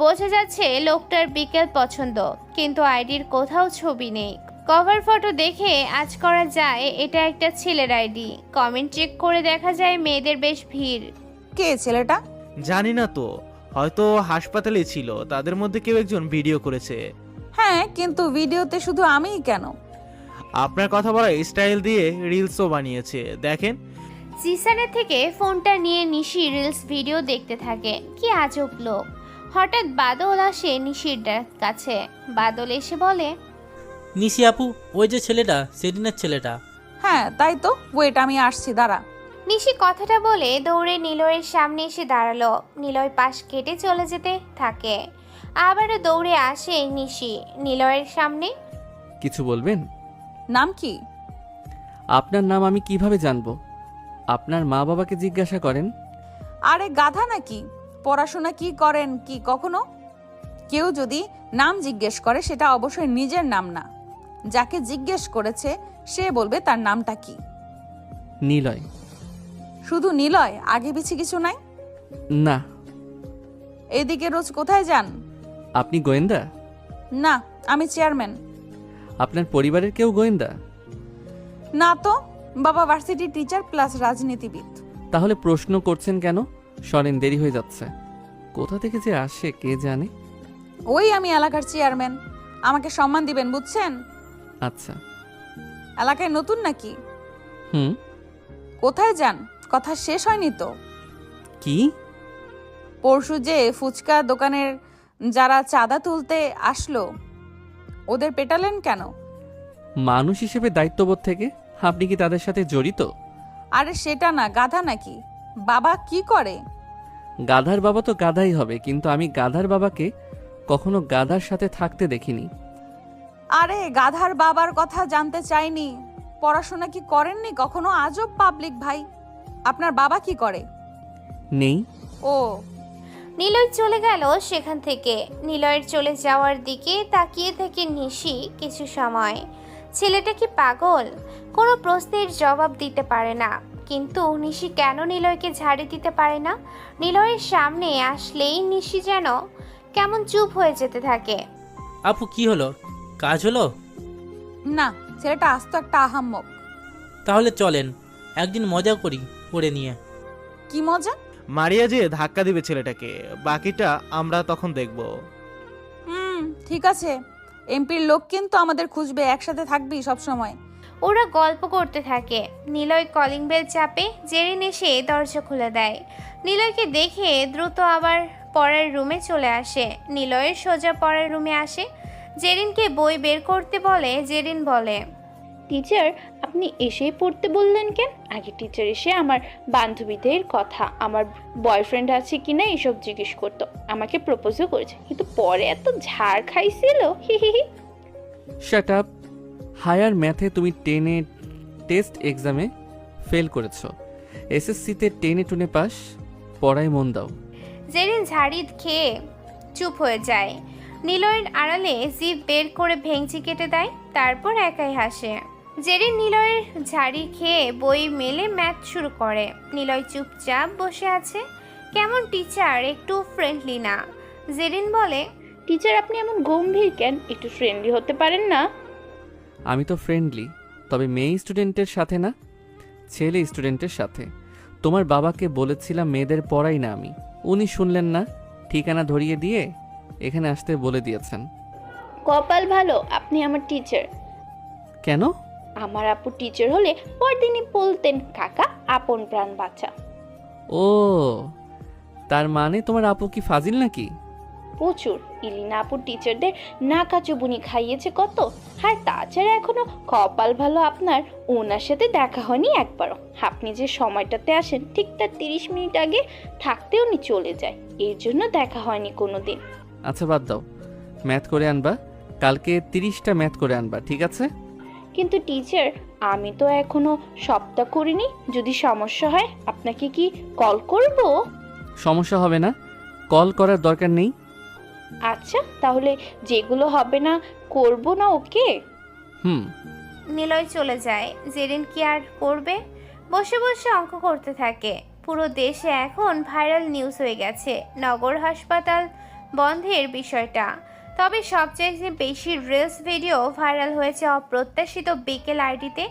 বোঝা যাচ্ছে লোকটার বিকেল পছন্দ, কিন্তু আইডির কোথাও ছবি নেই। কভার ফটো দেখে আজ করা যায় এটা একটা ছেলের আইডি। কমেন্ট চেক করে দেখা যায় মেয়েদের বেশ ভিড়। কে ছেলেটা? জানি না তো, হয়তো হাসপাতালে ছিল, তাদের মধ্যে কেউ একজন ভিডিও করেছে। হ্যাঁ, কিন্তু ভিডিওতে শুধু আমিই কেন? আপনার কথা বলা স্টাইল দিয়ে রিলসও বানিয়েছে, দেখেন। জিসানের থেকে ফোনটা নিয়ে নিশি রিলস ভিডিও দেখতে থাকে। কি আজব লোক। হঠাৎ বাদল আসে নিশির কাছে। বাদল এসে বলে, নিশি আপু, ওই যে ছেলেটা, সেদিনের ছেলেটা। হ্যাঁ তাই তো, ওয়েট আমি আসছি, দাঁড়া। নিশি কথাটা বলে দৌড়ে নিলয়ের সামনে এসে দাঁড়ালো। নিলয় পাশ কেটে চলে যেতে থাকে। আবারও দৌড়ে আসে নিশি নিলয়ের সামনে। কিছু বলবেন? নাম কি? আপনার নাম আমি কিভাবে জানবো? আপনার মা বাবাকে জিজ্ঞাসা করেন। আরে গাধা নাকি? পড়াশোনা কি করেন কি কখনো? কেউ যদি নাম জিজ্ঞেস করে সেটা অবশ্যই নিজের নাম না, যাকে জিজ্ঞেস করেছে সে বলবে তার নামটা কি। নিলয়। শুধু নিলয়, আগে পিছে কিছু নাই? না। এদিকে রোজ কোথায় যান? আপনি গোয়েন্দা? না, আমি চেয়ারম্যান। আপনার পরিবারের কেউ গোয়েন্দা? না তো, বাবা ভার্সিটি টিচার প্লাস রাজনীতিবিদ। তাহলে প্রশ্ন করছেন কেন? সরেন, দেরি হয়ে যাচ্ছে। কোথা থেকে যে আসে কে জানে। ওই আমি এলাকার চেয়ারম্যান, আমাকে সম্মান দিবেন, বুঝছেন? আচ্ছা। এলাকায় নতুন নাকি? হুম। কোথায় যান? কথা শেষ হয়নি তো। কি? পরশু যে ফুচকা দোকানের যারা চাঁদা তুলতে আসলো, ওদের পেটালেন কেন? মানুষ হিসেবে দায়িত্ববোধ থেকে। আপনি কি তাদের সাথে জড়িত? আরে সেটা না, গাধা নাকি? বাবা কি করে? গাধার বাবা তো গাধাই হবে, কিন্তু আমি গাধার বাবাকে কখনো গাধার সাথে থাকতে দেখিনি। আরে গাধার বাবার কথা জানতে চাইনি। পড়াশোনা কি করেননি কখনো? আজব পাবলিক ভাই। আপনার বাবা কি করে? নেই। ও। নিলয় চলে গেল সেখান থেকে। নিলয়ের চলে যাওয়ার দিকে তাকিয়ে থেকে নিশি কিছু সময়। ছেলেটা কি পাগল? কোনো প্রশ্নের জবাব দিতে পারে না। কিন্তু নিশি কেন নিলয়কে ঝাড়ি দিতে পারে না? নিলয়ের সামনে আসলেই নিশি যেন কেমন চুপ হয়ে যেতে থাকে। আপু কি হলো? কাজ হলো? না, ছেলেটা আস্ত একটা আহাম্মক। তাহলে চলেন একদিন মজা করি করে নিয়ে। কি মজা? মারিয়া যে ধাক্কা দিবে ছেলেটাকে, বাকিটা আমরা তখন দেখব। ঠিক আছে। এমপির লোক কিন্তু আমাদের খুঁজবে, একসাথে থাকবি সব সময়। ওরা গল্প করতে থাকে। নিলয় কলিং বেল চাপে। জেরিন এসে দরজা খুলে দেয়। নিলয়কে দেখে দ্রুত আবার পড়ার রুমে চলে আসে। নিলয়ের সোজা পড়ার রুমে আসে। জেরিনকে বই বের করতে বলে। জেরিন বলে, টিচার আপনি এসেই পড়তে বললেন কেন? আগে টিচার এসে আমার বান্ধবীদের কথা, আমার বয়ফ্রেন্ড আছে কিনা এসব জিজ্ঞেস করতো। আমাকে প্রপোজও করেছে, কিন্তু পরে এত ঝাড় খাইছিল। হি হি হি। Shut up. হায়ার ম্যাথে তুমি 10-এ টেস্ট এক্সামে ফেল করেছো, এসএসসিতে 10-এ পাস। পড়ায় মন দাও। জেরিন ঝাড়ি খেয়ে চুপ হয়ে যায়। নিলয়ের আড়ালে জিভ বের করে ভেঙচি কেটে দেয়, তারপর একাই হাসে। জেরিন নিলয়ের ঝাড়ি খেয়ে বই মেলে ম্যাথ শুরু করে। নিলয় চুপচাপ বসে আছে, কেমন টিচার, একটু ফ্রেন্ডলি না। জেরিন বলে, টিচার আপনি এমন গম্ভীর কেন? একটু ফ্রেন্ডলি হতে পারেন না? আমি তো ফ্রেন্ডলি, তবে মেয়ে স্টুডেন্টের সাথে না, ছেলে স্টুডেন্টের সাথে। তোমার বাবাকে বলেছিলাম মেয়েদের পড়াই না আমি, উনি শুনলেন না, ঠিকানা ধরিয়ে দিয়ে এখানে আসতে বলে দিয়েছেন। কপাল ভালো আপনি আমার টিচার। কেন? আমার আপু টিচার হলে পরদিনই বলতেন কাকা আপন প্রাণ বাঁচা। ও, তার মানে তোমার আপু কি ফাজিল নাকি? প্রচুর। ইলিনা আপু টিচারদের নাকাচুবুনি খাইয়েছে কত। আর তাছাড়া এখনো কপাল ভালো আপনার ওনার সাথে দেখা হয়নি একবারও। আপনি যে সময়টাতে আসেন ঠিক তার 30 মিনিট আগে থাকতে উনি চলে যায়, এর জন্য দেখা হয়নি কোনোদিন। আচ্ছা বাদ দাও, ম্যাথ করে আনবা, কালকে 30টা ম্যাথ করে আনবা, ঠিক আছে? কিন্তু টিচার আমি তো এখনো সবটা করিনি, যদি সমস্যা হয় আপনাকে কি কল করব? সমস্যা হবে না, কল করার দরকার নেই। আচ্ছা তাহলে যেগুলো হবে না করব না, ওকে? নিলয় চলে যায়। জেরিন কি আর করবে? বসে বসে অঙ্ক করতে থাকে। পুরো দেশে এখন ভাইরাল নিউজ হয়ে গেছে নগর হাসপাতাল বন্ধের বিষয়টা। তবে সবচেয়ে বেশি রিলস ভিডিও ভাইরাল হয়েছে অপ্রত্যাশিত বিকেল আইডিতে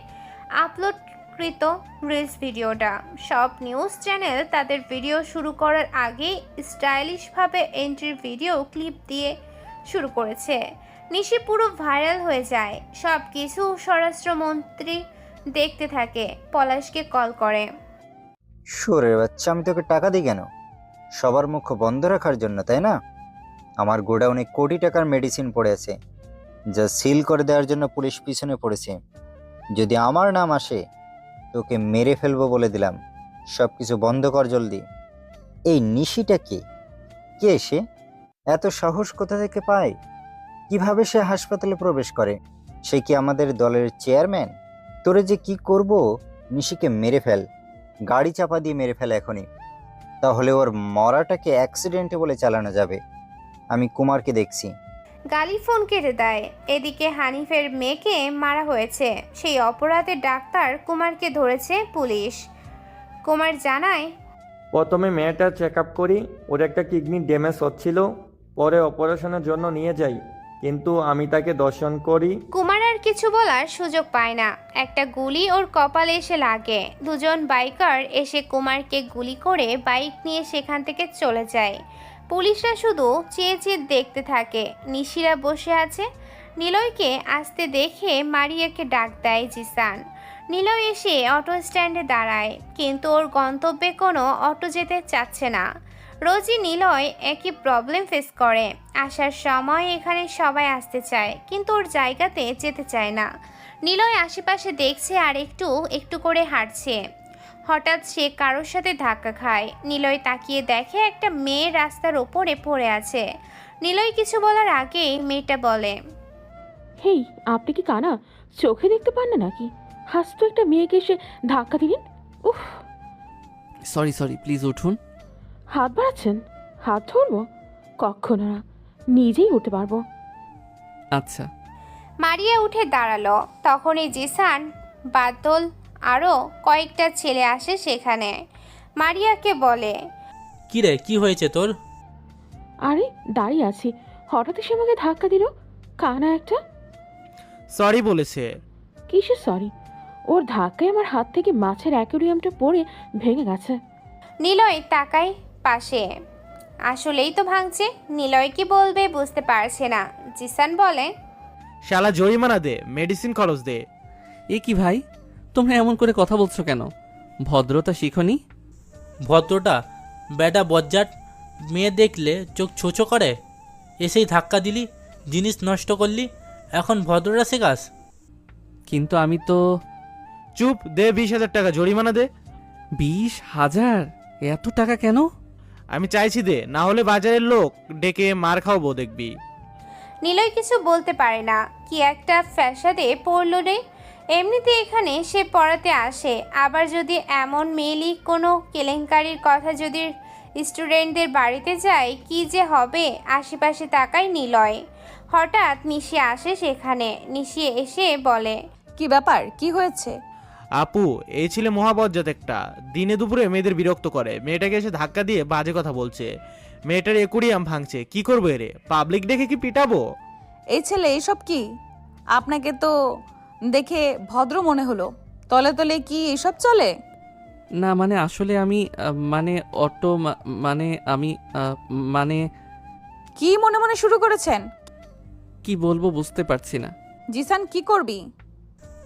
আপলোডকৃত রিলস ভিডিওটা। সব নিউজ চ্যানেল তাদের ভিডিও শুরু করার আগেই স্টাইলিশভাবে এন্ট্রির ভিডিও ক্লিপ দিয়ে শুরু করেছে। নিশি পুরো ভাইরাল হয়ে যায়। সব কিছু স্বরাষ্ট্রমন্ত্রী দেখতে থাকে, পলাশকে কল করে। শুয়োরের বাচ্চা, আমি তোকে টাকা দিই কেন? সবার মুখ বন্ধ রাখার জন্য, তাই না? আমার গোডাউনে কোটি টাকার মেডিসিন পড়ে আছে, যা সিল করে দেওয়ার জন্য পুলিশ পিছনে পড়েছে। যদি আমার নাম আসে তোকে মেরে ফেলবো বলে দিলাম। সব কিছু বন্ধ কর জলদি। এই নিশিটা কে সে? এত সাহস কোথা থেকে পায়? কিভাবে সে হাসপাতালে প্রবেশ করে? সে কি আমাদের দলের চেয়ারম্যান? তোরে যে কি করব, নিশিকে মেরে ফেল, গাড়ি চাপা দিয়ে মেরে ফেল এখনই। তাহলে ওর মরাটাকে অ্যাক্সিডেন্টে বলে চালানো যাবে। আমি কুমারকে দেখছি। গালি ফোন কেটে দেয়। এদিকে হানিফের মেয়েকে মারা হয়েছে, সেই অপরাধে ডাক্তার কুমারকে ধরেছে পুলিশ। কুমার জানায়, প্রথমে মেয়েটা চেক আপ করি, ওর একটা কিডনি ড্যামেজ হচ্ছিল, পরে অপারেশনের জন্য নিয়ে যাই, কিন্তু আমি তাকে দর্শন করি। কুমার আর কিছু বলার সুযোগ পায় না। একটা গুলি ওর কপালে এসে লাগে। দুজন বাইকার এসে কুমারকে গুলি করে বাইক নিয়ে সেখান থেকে চলে যায়। পুলিশরা শুধু চেয়ে চেয়ে দেখতে থাকে। নিশিরা বসে আছে। নিলয়কে আসতে দেখে মারিয়াকে ডাক দেয় জিসান। নিলয় এসে অটো স্ট্যান্ডে দাঁড়ায়, কিন্তু ওর গন্তব্যে কোনো অটো যেতে চাচ্ছে না। রোজই নিলয় একই প্রবলেম ফেস করে। আসার সময় এখানে সবাই আসতে চায়, কিন্তু ওর জায়গাতে যেতে চায় না। নিলয় আশেপাশে দেখছে আর একটু একটু করে হাঁটছে। হঠাৎ সে কারোর সাথে ধাক্কা খায়। নিলয় তাকিয়ে দেখে একটা মেয়ে রাস্তার ওপরে পড়ে আছে। নিলয় কিছু বলার আগেই মেয়েটা বলে, হেই, আপনি কি কানা? চোখে দেখতে পান না নাকি? হাসতো একটা মেয়েকে এসে ধাক্কা দিলেন। উফ! সরি, প্লিজ উঠুন। হাত বাড়াচ্ছেন? হাত ধরবো? কখনো না, নিজেই উঠতে পারবো। আচ্ছা। মারিয়া উঠে দাঁড়ালো। তখনই জিসান, বাদল আরও কয়েকটা ছেলে আসে সেখানে। মারিয়াকে বলে, কি রে, কি হয়েছে তোর? আরে দাঁড়িয়ে আছি, হঠাৎ সে আমাকে ধাক্কা দিল। কানা একটা। সরি বলেছে। কিসের সরি? ওর ধাক্কায় আমার হাত থেকে মাছের অ্যাকোরিয়ামটা পড়ে ভেঙে গেছে। নিলয় তাকায় পাশে। আসলেই তো ভাঙছে। নিলয় কি বলবে বুঝতে পারছে না। জিসান বলে, শালা জরিমানা দে, মেডিসিন খরচ দে। এ কি ভাই, তোমরা এমন করে কথা বলছো কেন? ভদ্রতা শিখনি? ভদ্রটা? বেটা বজ্জাত, মেয়ে দেখলে চোখ ছোচো করে, এসেই ধাক্কা দিলি, জিনিস নষ্ট করলি, এখন ভদ্রতা শেখাস? কিন্তু আমি তো। চুপ, দে 20,000 টাকা জরিমানা দে। 20,000? এত টাকা কেন? আমি চাইছি দে, না হলে বাজারের লোক ডেকে মার খাওয়াবো দেখবি। নিলয় কিছু বলতে পারে না। কি একটা ফ্যাসাদে পড়ল রে। এমনিতে এখানে সে পড়াতে আসে, আবার যদি এমন মেয়েলি কোনো কেলেঙ্কারির কথা যদি স্টুডেন্টদের বাড়িতে যায়, কি যে হবে। আশেপাশে তাকায় নিলয়। হঠাৎ নিশি আসে সেখানে। নিশি এসে বলে, কি ব্যাপার, কি হয়েছে? আপু, এই ছেলে মহাবজ্জাত একটা, দিনে দুপুরে মেয়েদের বিরক্ত করে। মেয়েটাকে এসে ধাক্কা দিয়ে বাজে কথা বলছে, মেয়েটার একুরিয়াম ভাঙছে। কি করবো এরে? পাবলিক দেখে কি পিটাবো? এই ছেলে এইসব কি? আপনাকে তো দেখে ভদ্র মনে হলো, তলে তলে কি এসব চলে? না মানে আসলে আমি মানে অটো মানে আমি মানে। কি মনে মনে শুরু করেছেন? কি বলবো বুঝতে পারছি না। জিসান, কি করবি?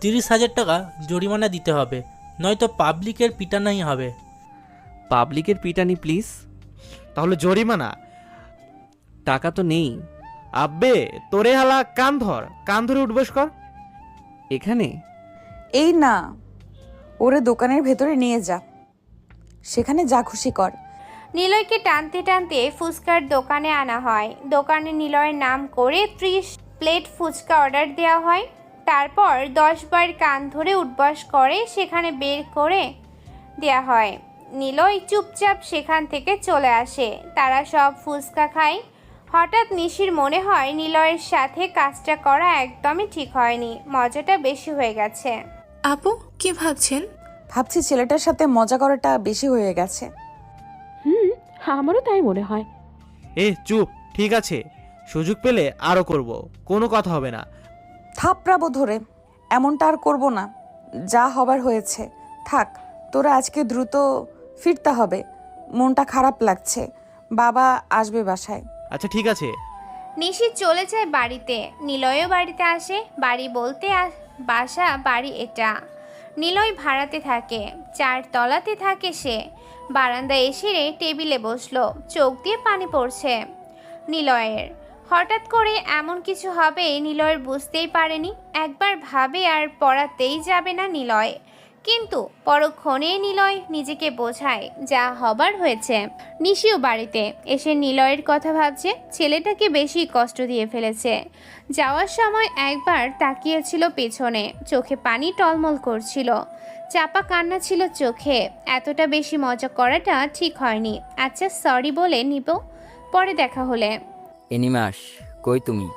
30,000 টাকা জরিমানা দিতে হবে, নয়তো পাবলিকের পিটানাই হবে। পাবলিকের পিটানি প্লিজ? তাহলে জরিমানা? টাকা তো নেই। আব্বে তোরে হালা, কান ধরে উঠবস কর এখানে। এই না, ওরে দোকানের ভেতরে নিয়ে যা, সেখানে যা খুশি কর। নিলয়কে টানতে টানতে ফুচকার দোকানে আনা হয়। দোকানে নিলয়ের নাম করে 30 প্লেট ফুচকা অর্ডার দেওয়া হয়। তারপর 10 বার কান ধরে উঠবস করে সেখানে বের করে দেওয়া হয়। নিলয় চুপচাপ সেখান থেকে চলে আসে। তারা সব ফুচকা খায়। হঠাৎ নিশির মনে হয় নিলয়ের সাথে কাজটা করা একদমই ঠিক হয়নি, মজাটা বেশি হয়ে গেছে। আপু, কি ভাবছেন? ভাবছি ছেলেটার সাথে মজা করাটা বেশি হয়ে গেছে। হুম, আমারও তাই মনে হয়। চুপ, ঠিক আছে, সুযোগ পেলে আরও করব, কোনো কথা হবে না। থাপড়াবো ধরে। এমনটা আর করবো না, যা হবার হয়েছে। থাক, তোরা আজকে দ্রুত ফিরতে হবে, মনটা খারাপ লাগছে। বাবা আসবে বাসায়। আচ্ছা ঠিক আছে। নিশি চলে যায় বাড়িতে। নিলয়ও বাড়িতে আসে। বাড়ি বলতে বাসা বাড়ি এটা। নিলয় ভাড়াতে থাকে, 4 তলাতে থাকে সে। বারান্দায় এসে টেবিলে বসলো, চোখ দিয়ে পানি পড়ছে নিলয়ের। হঠাৎ করে এমন কিছু হবে নিলয়ের বুঝতেই পারেনি। একবার ভাবে আর পড়াতেই যাবে না নিলয়, কিন্তু পরক্ষণে নিলয় নিজেকে বোঝায় যা হবার হয়েছে। নিশিও বাড়িতে এসে নিলয়ের কথা ভাবছে। ছেলেটাকে বেশি কষ্ট দিয়ে ফেলেছে। যাওয়ার সময় একবার তাকিয়েছিল পেছনে, চোখে পানি টলমল করছিল, চাপা কান্না ছিল চোখে। এতটা বেশি মজা করাটা ঠিক হয়নি। আচ্ছা সরি বলে নিব, পরে দেখা হলে। এনিমাস, কই তুমি?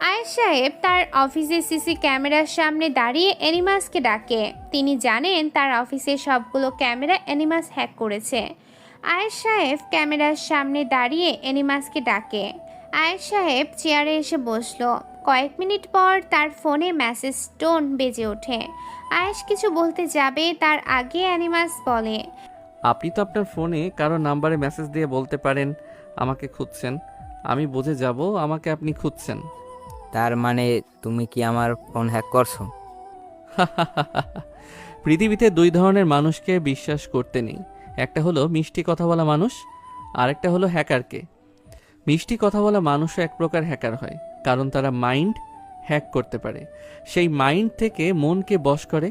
আয়েশ সাহেব তার অফিসে সিসি ক্যামেরার সামনে দাঁড়িয়ে অ্যানিমাসকে ডাকে। তিনি জানেন তার অফিসের সবগুলো ক্যামেরা অ্যানিমাস হ্যাক করেছে। আয়েশ সাহেব ক্যামেরার সামনে দাঁড়িয়ে অ্যানিমাসকে ডাকে। আয়েশ সাহেব চেয়ারে এসে বসলো। কয়েক মিনিট পর তার ফোনে মেসেজ টোন বেজে ওঠে। আয়েশ কিছু বলতে যাবে তার আগে অ্যানিমাস বলে, আপনি তো আপনার ফোনে কারো নাম্বারে মেসেজ দিয়ে বলতে পারেন আমাকে খুঁজছেন, আমি বুঝে যাব আমাকে আপনি খুঁজছেন। তার মানে তুমি কি আমার ফোন হ্যাক করছো? পৃথিবীতে 2 ধরনের মানুষকে বিশ্বাস করতে নেই, একটা হলো মিষ্টি কথা বলা মানুষ, আর একটা হলো হ্যাকারকে। মিষ্টি কথা বলা মানুষও এক প্রকার হ্যাকার হয়, কারণ তারা মাইন্ড হ্যাক করতে পারে, সেই মাইন্ড থেকে মনকে বশ করে।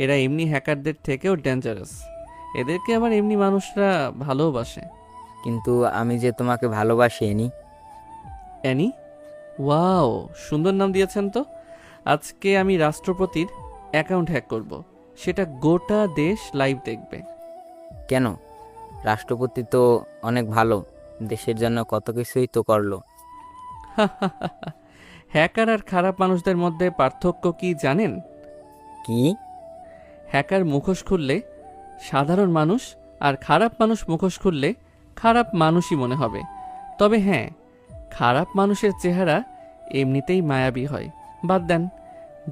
এরা এমনি হ্যাকারদের থেকেও ডেঞ্জারাস, এদেরকে আবার এমনি মানুষরা ভালোবাসে। কিন্তু আমি যে তোমাকে ভালোবাসি এনি। অ্যানি? ওয়াও, সুন্দর নাম দিয়েছেন তো। আজকে আমি রাষ্ট্রপতির অ্যাকাউন্ট হ্যাক করব, সেটা গোটা দেশ লাইভ দেখবে। কেন? রাষ্ট্রপতি তো অনেক ভালো, দেশের জন্য কত কিছুই তো করলো। হ্যাকার আর খারাপ মানুষদের মধ্যে পার্থক্য কি জানেন? কি? হ্যাকার মুখোশ খুললে সাধারণ মানুষ, আর খারাপ মানুষ মুখোশ খুললে খারাপ মানুষই মনে হবে। তবে হ্যাঁ, খারাপ মানুষের চেহারা এমনিতেই মায়াবী হয়। বাদ দেন,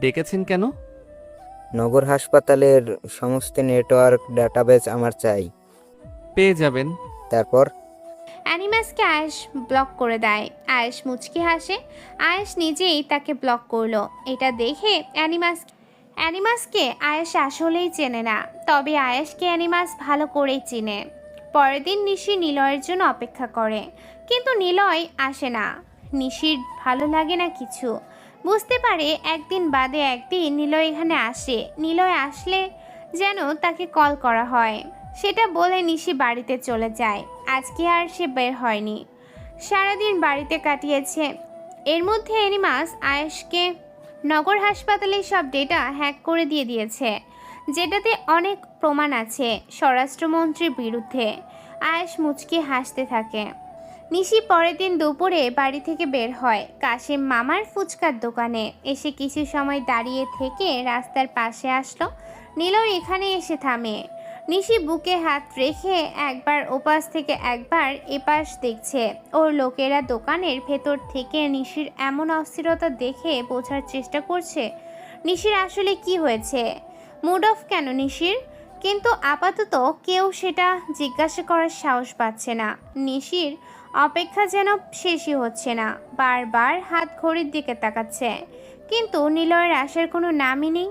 ডেকেছেন কেন? নগর হাসপাতালের সমস্ত নেটওয়ার্ক ডাটাবেস আমার চাই। পেয়ে যাবেন। তারপর? অ্যানিমাসকে আয়েশ ব্লক করে দেয়। আয়েশ মুচকি হাসে। আয়েশ নিজেই তাকে ব্লক করলো। এটা দেখে অ্যানিমাসকে আয়েশ আসলেই চেনে না, তবে আয়েশকে অ্যানিমাস ভালো করেই চিনে। পরের দিন নিশি নিলয়ের জন্য অপেক্ষা করে, কিন্তু নিলয় আসে না। নিশির ভালো লাগে না কিছু। বুঝতে পারে একদিন বাদে একদিন নিলয় এখানে আসে। নিলয় আসলে যেন তাকে কল করা হয়। সেটা বলে নিশি বাড়িতে চলে যায়। আজকে আর সে বের হয়নি, সারাদিন বাড়িতে কাটিয়েছে। এর মধ্যে অ্যানিমাস আয়েশকে নগর হাসপাতালের সব ডেটা হ্যাক করে দিয়েছে, যেটাতে অনেক প্রমাণ আছে স্বরাষ্ট্রমন্ত্রীর বিরুদ্ধে। আয়েশ মুচকি হাসতে থাকে। নিশি পরের দিন দুপুরে বাড়ি থেকে বের হয় কাশিম মামার ফুচকার দোকানে। এসে কিছু সময় দাঁড়িয়ে থেকে রাস্তার পাশে আসলো। নিলয় এখানে এসে থামে। নিশি বুকে হাত রেখে একবার ওপাশ থেকে একবার এপাশ দেখছে। ওর লোকেরা দোকানের ভেতর থেকে নিশির এমন অস্থিরতা দেখে বোঝার চেষ্টা করছে নিশির আসলে কি হয়েছে, মুড অফ কেন নিশির। কিন্তু আপাতত কেউ সেটা জিজ্ঞাসা করার সাহস পাচ্ছে না। নিশির অপেক্ষা যেন শেষই হচ্ছে না। বারবার হাত ঘড়ির দিকে তাকাচ্ছে, কিন্তু নিলয়ের আসার কোনো নামই নেই।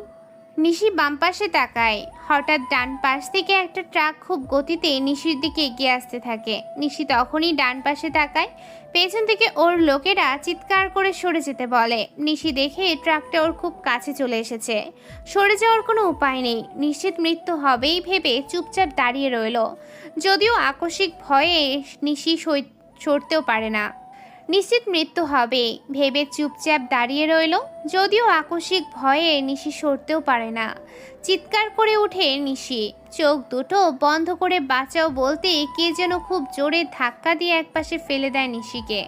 নিশি বাম পাশে তাকায়। হঠাৎ ডান পাশ থেকে একটা ট্রাক খুব গতিতে নিশির দিকে এগিয়ে আসতে থাকে। নিশি তখনই ডান পাশে তাকায়। পেছন থেকে ওর লোকেরা চিৎকার করে সরে যেতে বলে। নিশি দেখে ট্রাকটা ওর খুব কাছে চলে এসেছে। সরে যাওয়ার কোনো উপায় নেই। নিশ্চিত মৃত্যু হবেই ভেবে চুপচাপ দাঁড়িয়ে রইল। যদিও আকস্মিক ভয়ে নিশি সরতেও পারে না। নিশ্চিত মৃত্যু হবে ভেবে চুপচাপ দাঁড়িয়ে রইল। যদিও আকস্মিক ভয়ে নিশি সরতেও পারে না। চিৎকার করে ওঠে নিশি। চোখ দুটো বন্ধ করে বাঁচাও বলতে কে যেন খুব জোরে ধাক্কা দিয়ে একপাশে ফেলে দেয় নিশিকে।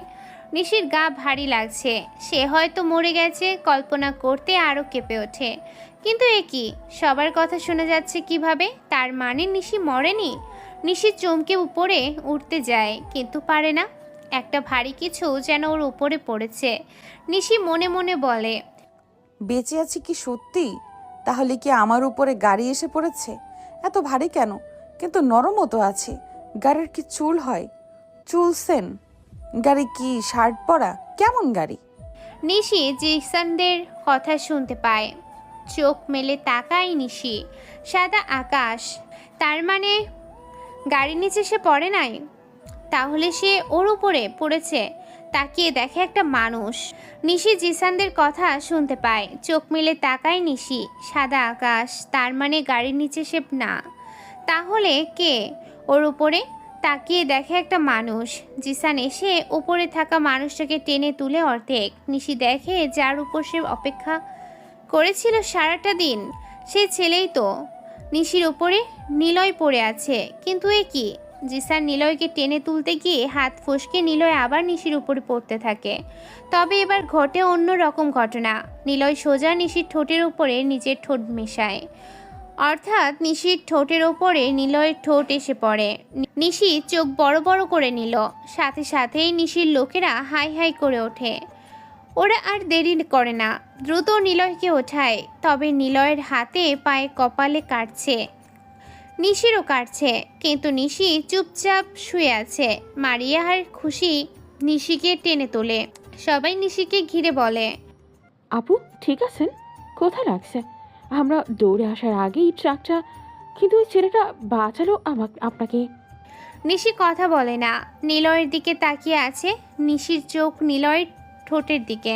নিশির গা ভারী লাগছে। সে হয়তো মরে গেছে, কল্পনা করতে আরও কেঁপে ওঠে। কিন্তু এ কি, সবার কথা শোনা যাচ্ছে কিভাবে? তার মানে নিশি মরেনি? নিশি চমকে উপরে উঠতে যায় কিন্তু পারে না। একটা ভারী কিছু যেন ওর উপরে পড়েছে। নিশি মনে মনে বলে, বেঁচে আছি কি সত্যি? তাহলে কি আমার উপরে গাড়ি এসে পড়েছে? এত ভারী কেন? কিন্তু নরমও তো আছে। গাড়ির কি চুল হয়? চুলসেন? গাড়ি কি শার্ট পরা? কেমন গাড়ি? নিশি জিসানদের কথা শুনতে পায়। চোখ মেলে তাকায় নিশি। সাদা আকাশ, তার মানে গাড়ির নিচে সে পড়ে নাই, তাহলে সে ওর উপরে পড়েছে। তাকিয়ে দেখে একটা মানুষ। নিশি জিসানদের কথা শুনতে পায়। চোখ মেলে তাকায় নিশি। সাদা আকাশ, তার মানে গাড়ির নিচে সে না, তাহলে কে ওর উপরে? তাকিয়ে দেখে একটা মানুষ। জিসান এসে উপরে থাকা মানুষটাকে টেনে তুলে অর্ধেক। নিশি দেখে যার উপর সে অপেক্ষা করেছিল সারাটা দিন, সেই ছেলেই তো। নিশির উপরে নিলয় পড়ে আছে। কিন্তু এ কি? জিসান নিলয়কে টেনে তুলতে গিয়ে হাত ফসকে নিলয় আবার নিশির উপরে পড়তে থাকে। তবে এবার ঘটে অন্য রকম ঘটনা। নিলয় সোজা নিশির ঠোঁটের উপরে নিজের ঠোঁট মেশায়, অর্থাৎ নিশির ঠোঁটের ওপরে নিলয়ের ঠোঁট এসে পড়ে। নিশি চোখ বড় বড় করে নিল। সাথে সাথেই নিশির লোকেরা হাই হাই করে ওঠে। ওরা আর দেরি করে না, দ্রুত নিলয়কে ওঠায়। তবে নিলয়ের হাতে পায়ে কপালে কাটছে, নিশিরও কাটছে, কিন্তু নিশি চুপচাপ শুয়ে আছে। মারিয়া আর খুশি নিশিকে টেনে তোলে। সবাই নিশিকে ঘিরে বলে, আপু ঠিক আছেন? কোথায় লাগছে? আমরা দৌড়ে আসার আগেই ট্রাকটা, কিন্তু ওই ছেলেটা বাঁচালো আপনাকে। নিশি কথা বলে না, নিলয়ের দিকে তাকিয়ে আছে। নিশির চোখ নিলয়ের ঠোঁটের দিকে।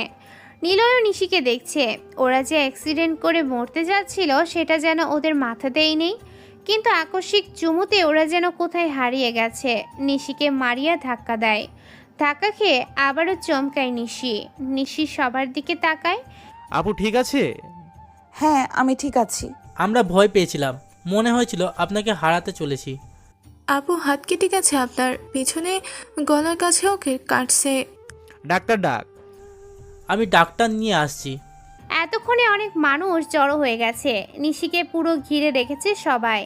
নিলয়ও নিশিকে দেখছে। ওরা যে অ্যাক্সিডেন্ট করে মরতে যাচ্ছিল সেটা যেন ওদের মাথাতেই নেই, কিন্তু আকস্মিক চুমুতে ওরা যেন কোথায় হারিয়ে গেছে। নিশিকে মারিয়া ধাক্কা দেয়। ধাক্কা খেয়ে আবারও চমকায় নিশি। নিশি সবার দিকে তাকায়। আপু ঠিক আছে? হ্যাঁ, আমি ঠিক আছি। আমরা ভয় পেয়েছিলাম, মনে হয়েছিল আপনাকে হারাতে চলেছি। আপু হাত কেটে গেছে আপনার, পিছনে গলার কাছেও কাটছে। ডাক্তার ডাক। আমি ডাক্তার নিয়ে আসছি। এতক্ষণে অনেক মানুষ জড়ো হয়ে গেছে। নিশিকে পুরো ঘিরে রেখেছে সবাই।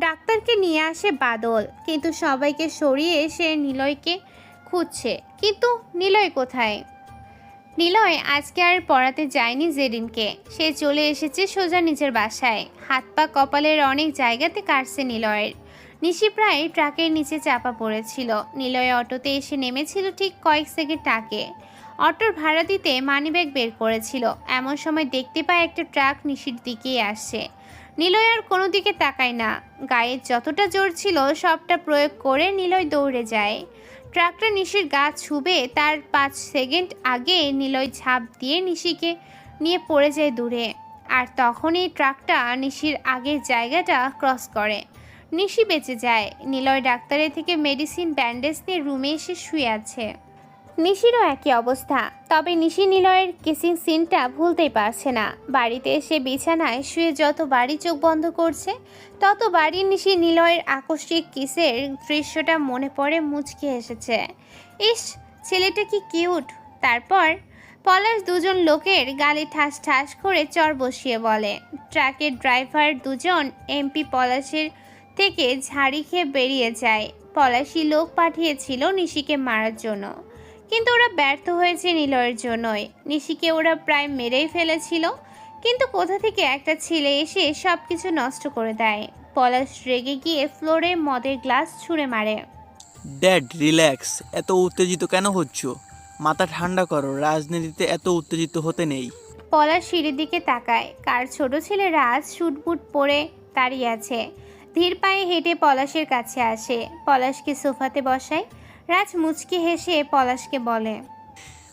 ডাক্তারকে নিয়ে আসে বাদল, কিন্তু সবাইকে সরিয়ে সে নিলয়কে খুঁজছে। কিন্তু নিলয় কোথায়? নিলয় আজকে আর পড়াতে যায়নি জেরিনকে। সে চলে এসেছে সোজা নিজের বাসায়। হাত পা কপালের অনেক জায়গাতে কাটছে নিলয়ের। নিশি প্রায় ট্রাকের নিচে চাপা পড়েছিল। নিলয় অটোতে এসে নেমেছিল ঠিক কয়েক সেকেন্ড আগে। অটোর ভাড়া দিতে মানিব্যাগ বের করেছিল, এমন সময় দেখতে পায় একটা ট্রাক নিশির দিকেই আসছে। নিলয় আর কোনো দিকে তাকায় না। গায়ে যতটা জোর ছিল সবটা প্রয়োগ করে নিলয় দৌড়ে যায়। ট্রাকটা নিশির গা ছুবে তার 5 সেকেন্ড আগে নিলয় ঝাঁপ দিয়ে নিশিকে নিয়ে পড়ে যায় দূরে। আর তখনই ট্রাকটা নিশির আগের জায়গাটা ক্রস করে। নিশি বেঁচে যায়। নিলয় ডাক্তারের থেকে মেডিসিন ব্যান্ডেজ নিয়ে রুমে এসে শুয়ে আছে। নিশিরও একই অবস্থা। তবে নিশি নিলয়ের কিসিং সিনটা ভুলতেই পারছে না। বাড়িতে এসে বিছানায় শুয়ে যতবারই চোখ বন্ধ করছে ততবারই নিশি নিলয়ের আকস্মিক কিসের দৃশ্যটা মনে পড়ে মুচকে এসেছে। ইস, ছেলেটা কি কিউট। তারপর পলাশ দুজন লোকের গালে ঠাস ঠাস করে চর বসিয়ে বলে। ট্রাকের ড্রাইভার দুজন এমপি পলাশের থেকে ঝাড়ি খেয়ে বেরিয়ে যায়। পলাশি লোক পাঠিয়েছিল নিশিকে মারার জন্য, কিন্তু ওরা ব্যর্থ হয়েছে নিলয়ের জন্যই। নিশিকে ওরা প্রায় মেরেই ফেলেছিল, কিন্তু কোথা থেকে একটা ছেলে এসে সব কিছু নষ্ট করে দেয়। পলাশ রেগে গিয়ে ফ্লোরে মদের গ্লাস ছুঁড়ে মারে। ড্যাড রিল্যাক্স, এত উত্তেজিত কেন হচ্ছ? মাথা ঠান্ডা করো, রাজনীতিতে এত উত্তেজিত হতে নেই। পলাশ সিঁড়ির দিকে তাকায়। কার ছোট ছেলে রাজ শুটবুট পরে দাঁড়িয়ে আছে। ধীর পায়ে হেঁটে পলাশের কাছে আসে, পলাশকে সোফাতে বসায়। রাজ মুচকি হেসে পলাশকে বলে,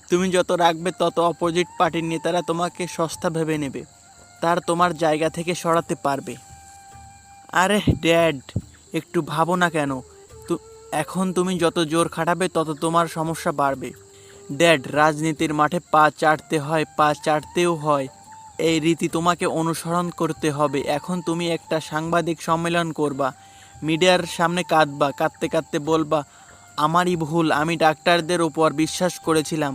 তুমি যত রাখবে তত অপোজিট পার্টির নেতারা তোমাকে সস্তা ভেবে নেবে, তার তোমার জায়গা থেকে সরাতে পারবে। আরে ড্যাড, একটু ভাবো না কেন? এখন তুমি যত জোর খাটাবে তত তোমার সমস্যা বাড়বে। ড্যাড, রাজনীতির মাঠে পা চাটতে হয়, পা চাটতেও হয়। এই রীতি তোমাকে অনুসরণ করতে হবে। এখন তুমি একটা সাংবাদিক সম্মেলন করবা, মিডিয়ার সামনে কাঁদবা, কাঁদতে কাঁদতে বলবা, আমারই ভুল, আমি ডাক্তারদের উপর বিশ্বাস করেছিলাম।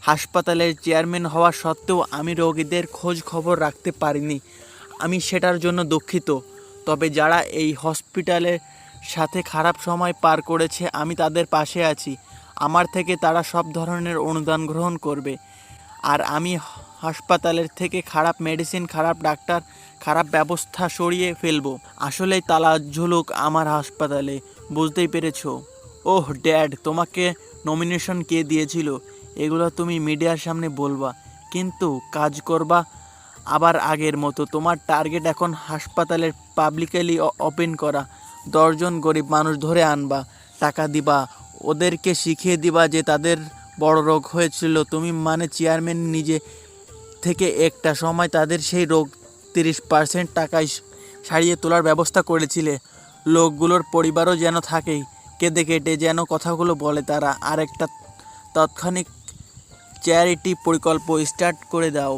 হাসপাতালের চেয়ারম্যান হওয়া সত্ত্বেও আমি রোগীদের খোঁজ খবর রাখতে পারিনি। আমি সেটার জন্য দুঃখিত। তবে যারা এই হসপিটালের সাথে খারাপ সময় পার করেছে আমি তাদের পাশে আছি। আমার থেকে তারা সব ধরনের অনুদান গ্রহণ করবে। আর আমি হাসপাতালের থেকে খারাপ মেডিসিন, খারাপ ডাক্তার, খারাপ ব্যবস্থা সরিয়ে ফেলবো। আসলেই তালা ঝুলুক আমার হাসপাতালে, বুঝতেই পেরেছো? ওহ ড্যাড, তোমাকে নমিনেশন কে দিয়েছিল এগুলো তুমি মিডিয়ার সামনে বলবা, কিন্তু কাজ করবা আবার আগের মতো। তোমার টার্গেট এখন হাসপাতালের পাবলিকলি ওপেন করা। 10 জন গরিব মানুষ ধরে আনবা, টাকা দিবা, ওদেরকে শিখিয়ে দিবা যে তাদের বড় রোগ হয়েছিল। তুমি মানে চেয়ারম্যান নিজে থেকে একটা সময় তাদের সেই রোগ 30% টাকায় সারিয়ে তোলার ব্যবস্থা করেছিলে। লোকগুলোর পরিবারও যেন থাকেই, কেঁদে কেটে যেন কথাগুলো বলে তারা। আর একটা তাৎক্ষণিক চ্যারিটি প্রকল্প স্টার্ট করে দাও।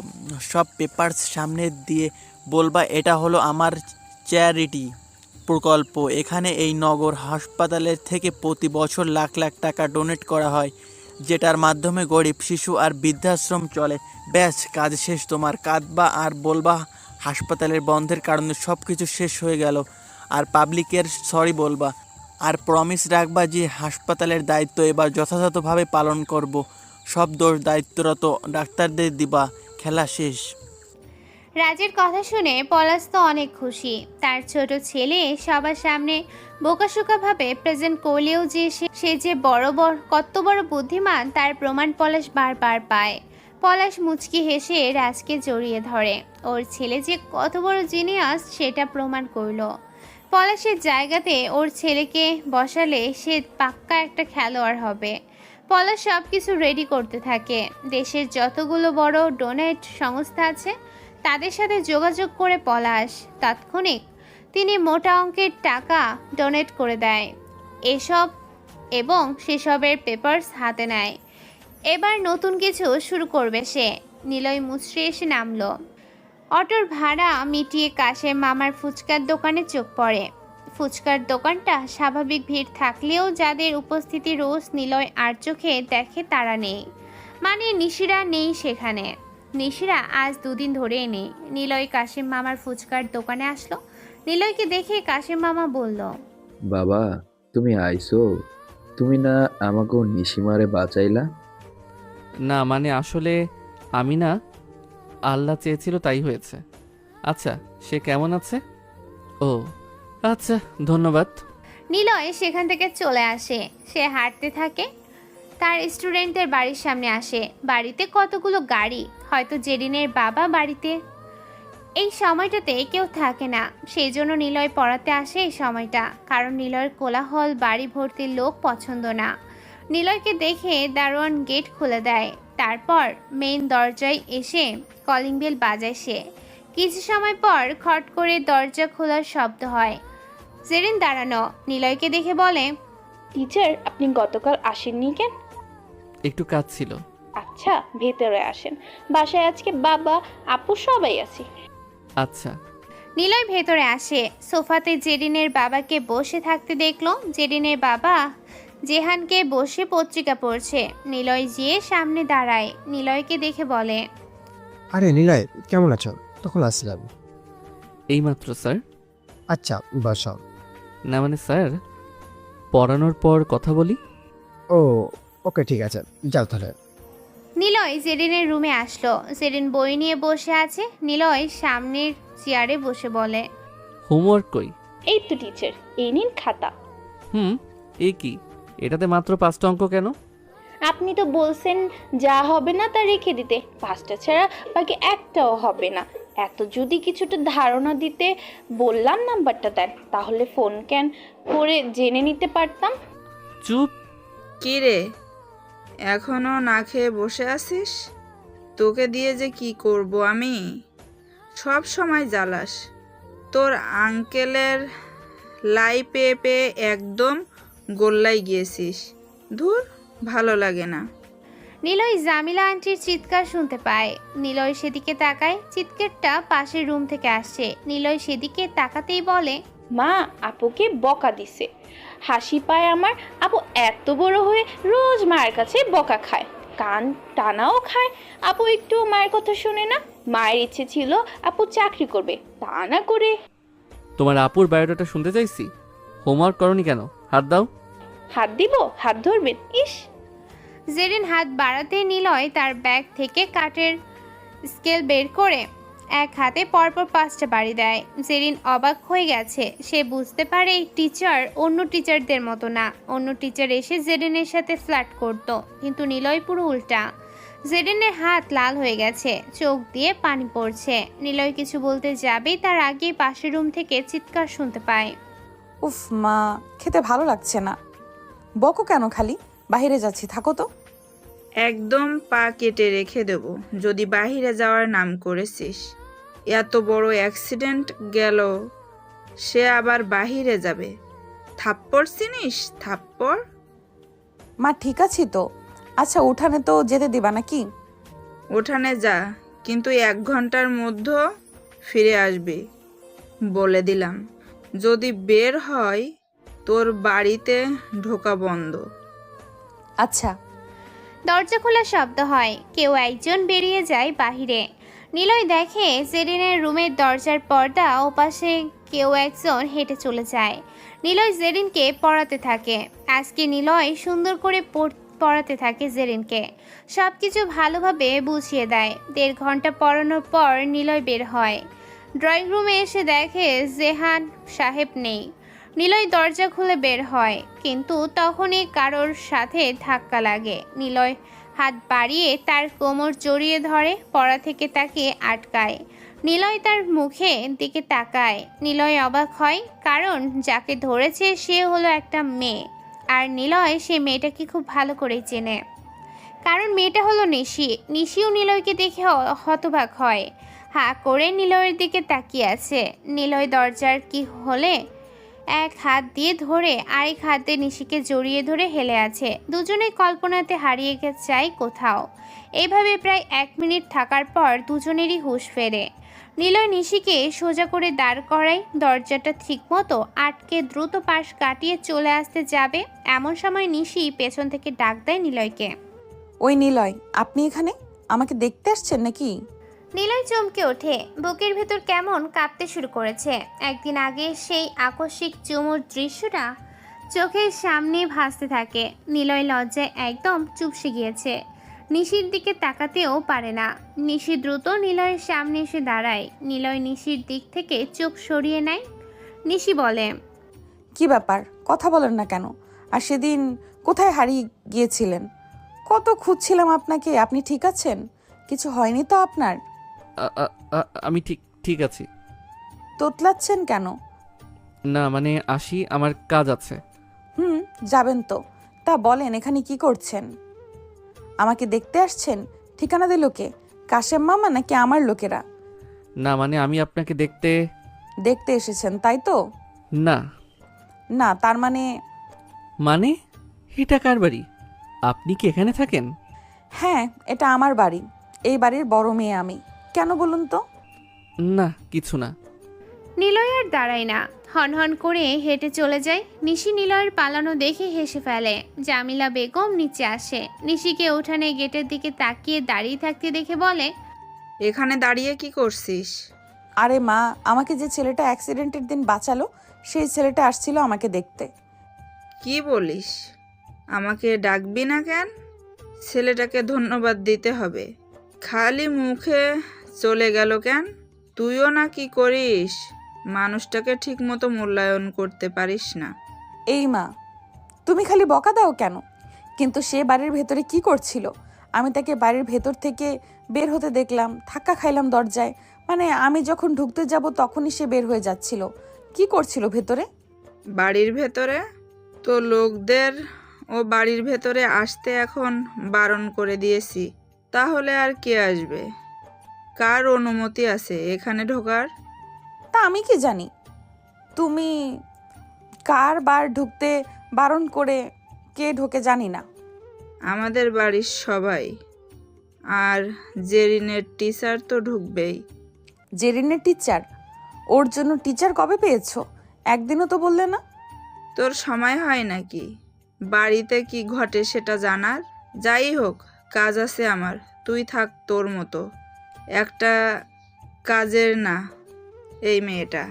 সব পেপারস সামনে দিয়ে বলবা এটা হলো আমার চ্যারিটি প্রকল্প। এখানে এই নগর হাসপাতালের থেকে প্রতি বছর লাখ লাখ টাকা ডোনেট করা হয়, যেটার মাধ্যমে গরিব শিশু আর বৃদ্ধাশ্রম চলে। ব্যাস, কাজ শেষ তোমার। কাঁদবা আর বলবা হাসপাতালের বন্ধের কারণে সব কিছু শেষ হয়ে গেল, আর পাবলিকের সরি বলবা। আর প্রমিস রাখবা যে হাসপাতালের দায়িত্ব এবার যথাযথভাবে পালন করব। সব দোষ দায়িত্বরত ডাক্তারদের দিবা। খেলা শেষ। রাজের কথা শুনে পলাশ তো অনেক খুশি। তার ছোট ছেলে সবার সামনে বোকাশোকাভাবে প্রেজেন্ট করলেও যে সে যে কত বড় বুদ্ধিমান তার প্রমাণ পলাশ বারবার পায়। পলাশ মুচকি হেসে রাজকে জড়িয়ে ধরে। ওর ছেলে যে কত বড় জিনিয়াস সেটা প্রমাণ করলো। পলাশের জায়গাতে ওর ছেলেকে বসালে সে পাক্কা একটা খেলোয়াড় হবে। পলাশ সব কিছু রেডি করতে থাকে। দেশের যতগুলো বড় ডোনেট সংস্থা আছে তাদের সাথে যোগাযোগ করে পলাশ তাৎক্ষণিক তিনি মোটা অঙ্কের টাকা ডোনেট করে দেয় এসব, এবং সেসবের পেপারস হাতে নেয়। এবার নতুন কিছু শুরু করবে সে। নিলয় মুচড়ে এসে নামলো। অটোর ভাড়া মিটিয়ে কাশেম মামার ফুচকার দোকানে চোখ পড়ে। ফুচকার দোকানটা স্বাভাবিক ভিড় থাকলেও যাদের উপস্থিতি রোজ নিলয় আর চোখে দেখে তারা নেই। মানে নিশিরা নেই সেখানে। নিশিরা আজ 2 দিন ধরেই নেই। নিলয় কাশেম মামার ফুচকার দোকানে আসলো। নিলয়কে দেখে কাশেম মামা বলল, বাবা তুমি আইছো? তুমি না আমাকে নিশিমারে বাঁচাইলা? না মানে আসলে আমি না, আল্লাহ চেয়েছিল তাই হয়েছে। আচ্ছা সে কেমন আছে? ও আচ্ছা ধন্যবাদ। নিলয় সেখান থেকে চলে আসে। সে হাঁটতে থাকে, তার স্টুডেন্টদের বাড়ির সামনে আসে। বাড়িতে কতগুলো গাড়ি, হয়তো জেরিনের বাবা বাড়িতে। এই সময়টাতে কেউ থাকে না, সেই জন্য নিলয় পড়াতে আসে এই সময়টা। কারণ নিলয়ের কোলাহল বাড়ি ভর্তি লোক পছন্দ না। নিলয়কে দেখে দারোয়ান গেট খুলে দেয়। তারপর মেইন দরজায় এসে কলিং বেল বাজায় সে। কিছু সময় পর খট করে দরজা খোলার শব্দ হয়। জেরিন দাঁড়ানো, নিলয়কে দেখে বলে, টিচার আপনি গতকাল আসেননি কেন? একটু কাজ ছিল। আচ্ছা ভেতরে আসেন, বাসায় আজকে বাবা আপু সবাই আছি। আচ্ছা। নিলয় ভেতরে আসে। সোফাতে জেরিনের বাবাকে বসে থাকতে দেখলো। জেরিনের বাবা জেহানকে বসে পত্রিকা পড়ছে। নিলয় যেয়ে সামনে দাঁড়ায়। নিলয়কে দেখে বলে, আরে নিলয় কেমন আছো? তখন আসলাম। এইমাত্র স্যার। আচ্ছা বসাও। না মানে স্যার, পড়ানোর পর কথা বলি। ও ওকে ঠিক আছে, যাও তাহলে। নিলয় জেরিনের রুমে আসলো। জেরিন বই নিয়ে বসে আছে। নিলয় সামনের চেয়ারে বসে বলে, হোমওয়ার্ক কই? এই তো টিচার, এই নিন খাতা। এ কি, এটাতে মাত্র 5টা অঙ্ক কেন? আপনি তো বলছেন যা হবে না তা রেখে দিতে, 5টা ছাড়া বাকি একটাও হবে না। এত যদি কিছুটা ধারণা দিতে বললাম নাম্বারটা দেন, তাহলে ফোন ক্যান করে জেনে নিতে পারতাম। চুপ। কি রে, এখনো না খেয়ে বসে আছিস? তোকে দিয়ে যে কি করব আমি? সব সময় জ্বালাস। তোর আঙ্কেলের লাই পেয়ে পেয়ে একদম গোল্লাই গিয়েছিস। ধুর, ভালো লাগে না। নিলয় জামিলা আন্টির চিৎকার শুনতে পায়। নিলয় সেদিকে তাকায়। চিৎকারটা পাশের রুম থেকে আসছে। নিলয় সেদিকে তাকাতেই বলে, মা আপুকে বকা দিছে। হাসি পায় আমার। আপু এত বড় হয়ে রোজ মায়ের কাছে বকা খায়, কান টানাও খায়। আপু একটু মায়ের কথা শুনে না। মায়ের ইচ্ছে ছিল আপু চাকরি করবে, তা না করে। তোমার আপুর বায়োডাটা শুনতে চাইছি। হোমওয়ার্ক করনি কেন? হাত দাও। হাত দিব? হাত ধরবেন? ইস! জেরিন হাত বাড়াতে নিলয় তার ব্যাগ থেকে কাঠের স্কেল বের করে এক হাতে পরপর 5টা বাড়ি দেয়। জেরিন অবাক হয়ে গেছে। সে বুঝতে পারে এই টিচার অন্য টিচারদের মতো না। অন্য টিচার এসে জেরিনের সাথে ফ্ল্যাট করত, কিন্তু নিলয় পুরো উল্টা। জেরিনের হাত লাল হয়ে গেছে, চোখ দিয়ে পানি পড়ছে। নিলয় কিছু বলতে যাবেই তার আগে পাশের রুম থেকে চিৎকার শুনতে পায়। উফ মা, খেতে ভালো লাগছে না। বকো কেন খালি? বাইরে যাচ্ছি, থাকো তো। একদম পা কেটে রেখে দেব যদি বাইরে যাওয়ার নাম করেছিস। এত বড় অ্যাক্সিডেন্ট গেল, সে আবার বাহিরে যাবে। থাপ্পড় চিনিস? থাপ্পড়। মা ঠিক আছি তো। আচ্ছা উঠানে তো যেতে দিবা নাকি? উঠানে যা, কিন্তু 1 ঘন্টার মধ্যে ফিরে আসবি বলে দিলাম। যদি বের হয় তোর বাড়িতে ঢোকা বন্ধ। আচ্ছা। দরজা খোলার শব্দ হয়, কেউ একজন বেরিয়ে যায় বাহিরে। নিলয় দেখে জেরিনের রুমের দরজার পর্দা ওপাশে কেউ একজন হেঁটে চলে যায়। নিলয় জেরিনকে পড়াতে থাকে। আজকে নিলয় সুন্দর করে পড়াতে থাকে জেরিনকে। সব কিছু ভালোভাবে বুঝিয়ে দেয়। 1.5 ঘন্টা পড়ানোর পর নিলয় বের হয়। ড্রয়িং রুমে এসে দেখে জেহান সাহেব নেই। নিলয় দরজা খুলে বের হয়, কিন্তু তখনই কারোর সাথে ধাক্কা লাগে। নিলয় হাত বাড়িয়ে তার কোমর জড়িয়ে ধরে, পড়া থেকে তাকে আটকায়। নিলয় তার মুখে দিকে তাকায়। নিলয় অবাক হয়, কারণ যাকে ধরেছে সে হলো একটা মেয়ে। আর নিলয় সে মেয়েটাকে খুব ভালো করেই চেনে, কারণ মেয়েটা হলো নিশি। নিশিও নিলয়কে দেখে হতবাক হয়, হা করে নিলয়ের দিকে তাকিয়ে আছে। নিলয় দরজার কি হলে এক হাত দিয়ে ধরে আরেক হাতে নিশিকে জড়িয়ে ধরে হেলে আছে। দুজনেই কল্পনাতে হারিয়ে যায় কোথাও। এইভাবে প্রায় 1 মিনিট থাকার পর দুজনেরই হুঁশ ফেরে। নিলয় নিশিকে সোজা করে দাঁড় করায়। দরজাটা ঠিকমতো আটকে দ্রুত পাশ কাটিয়ে চলে আসতে যাবে, এমন সময় নিশি পেছন থেকে ডাক দেয় নিলয়কে। ওই নিলয়, আপনি এখানে? আমাকে দেখতে আসছেন নাকি? নিলয় চমকে ওঠে, বুকের ভেতর কেমন কাঁপতে শুরু করেছে। একদিন আগে সেই আকস্মিক চুমুর দৃশ্যটা চোখের সামনে ভাসতে থাকে। নিলয় লজ্জায় একদম চুপসে গিয়েছে, নিশির দিকে তাকাতেও পারে না। নিশি দ্রুত নিলয়ের সামনে এসে দাঁড়ায়। নিলয় নিশির দিক থেকে চোখ সরিয়ে নেয়। নিশি বলে, কি ব্যাপার, কথা বলেন না কেন? আর সেদিন কোথায় হারিয়ে গিয়েছিলেন? কত খুঁজছিলাম আপনাকে। আপনি ঠিক আছেন? কিছু হয়নি তো আপনার? আমি ঠিক আছি। তোতলাচ্ছেন কেন? না মানে আসি, আমার কাজ আছে। যাবেন তো। তা বলেন, এখানে কি করছেন? আমাকে দেখতে আসছেন? ঠিকানা দিল কে? কাশেম মামা নাকি আমার লোকেরা? না মানে আমি আপনাকে দেখতে এসেছেন তাই তো? না না তার মানে? মানে এটা কার বাড়ি? আপনি কি এখানে থাকেন? হ্যাঁ, এটা আমার বাড়ি। এই বাড়ির বড় মেয়ে আমি। কেন বলুন তো? না কিছু না। নিলয় আর দাঁড়ায় না, হনহন করে হেঁটে চলে যায়। নিশি নিলয়ের পালানো দেখে হেসে ফেলে। জামিলা বেগম নিচে আসে, নিশিকে উঠানে গেটের দিকে তাকিয়ে দাঁড়িয়ে থাকতে দেখে বলে, এখানে দাঁড়িয়ে কি করছিস? আরে মা, আমাকে যে ছেলেটা অ্যাক্সিডেন্টের দিন বাঁচালো, সেই ছেলেটা আসছিল আমাকে দেখতে। কি বলিস? আমাকে ডাকবি না কেন? ছেলেটাকে ধন্যবাদ দিতে হবে। খালি মুখে চলে গেল কেন? তুইও না কি করিস? মানুষটাকে ঠিক মতো মূল্যায়ন করতে পারিস না। এই মা, তুমি খালি বকা দাও কেন? কিন্তু সে বাড়ির ভেতরে কি করছিল? আমি তাকে বাড়ির ভেতর থেকে বের হতে দেখলাম, ধাক্কা খাইলাম দরজায়। মানে আমি যখন ঢুকতে যাব তখনই সে বের হয়ে যাচ্ছিল। কি করছিল ভেতরে? বাড়ির ভেতরে? তো লোকদের ও বাড়ির ভেতরে আসতে এখন বারণ করে দিয়েছি। তাহলে আর কে আসবে? কার অনুমতি আছে এখানে ঢোকার? তা আমি কি জানি? তুমি কার বার ঢুকতে বারণ করে কে ঢোকে জানি না। আমাদের বাড়ির সবাই। আর জেরিনের টিচার তো ঢুকবেই। জেরিনের টিচার? ওর জন্য টিচার কবে পেয়েছো? একদিনও তো বললে না। তোর সময় হয় নাকি বাড়িতে কি ঘটে সেটা জানার? যাই হোক, কাজ আছে আমার। তুই থাক তোর মতো। একটা কাজের না এই মেয়েটা।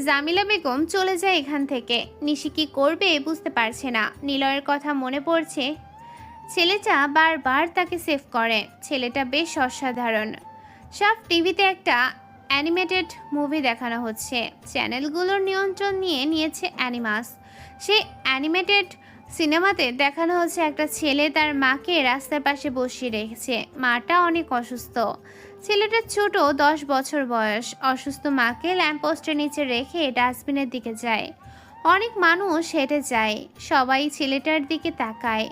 জামিলা বেগম চলে যায় এখান থেকে। নিশি কি করবে বুঝতে পারছে না। নিলয়ের কথা মনে পড়ছে। ছেলেটা বারবার তাকে সেভ করে। ছেলেটা বেশ অসাধারণ। সব টিভিতে একটা অ্যানিমেটেড মুভি দেখানো হচ্ছে। চ্যানেলগুলোর নিয়ন্ত্রণ নিয়ে নিয়েছে অ্যানিমাস। সেই অ্যানিমেটেড সিনেমাতে দেখানো হচ্ছে একটা ছেলে তার মাকে রাস্তার পাশে বসিয়ে রেখেছে। মাটা অনেক অসুস্থ। ছেলেটার ছোট 10 বছর বয়স। অসুস্থ মাকে ল্যাম্পপোস্টের নিচে রেখে ডাস্টবিনের দিকে যায়। অনেক মানুষ হেঁটে যায়। সবাই ছেলেটার দিকে তাকায়।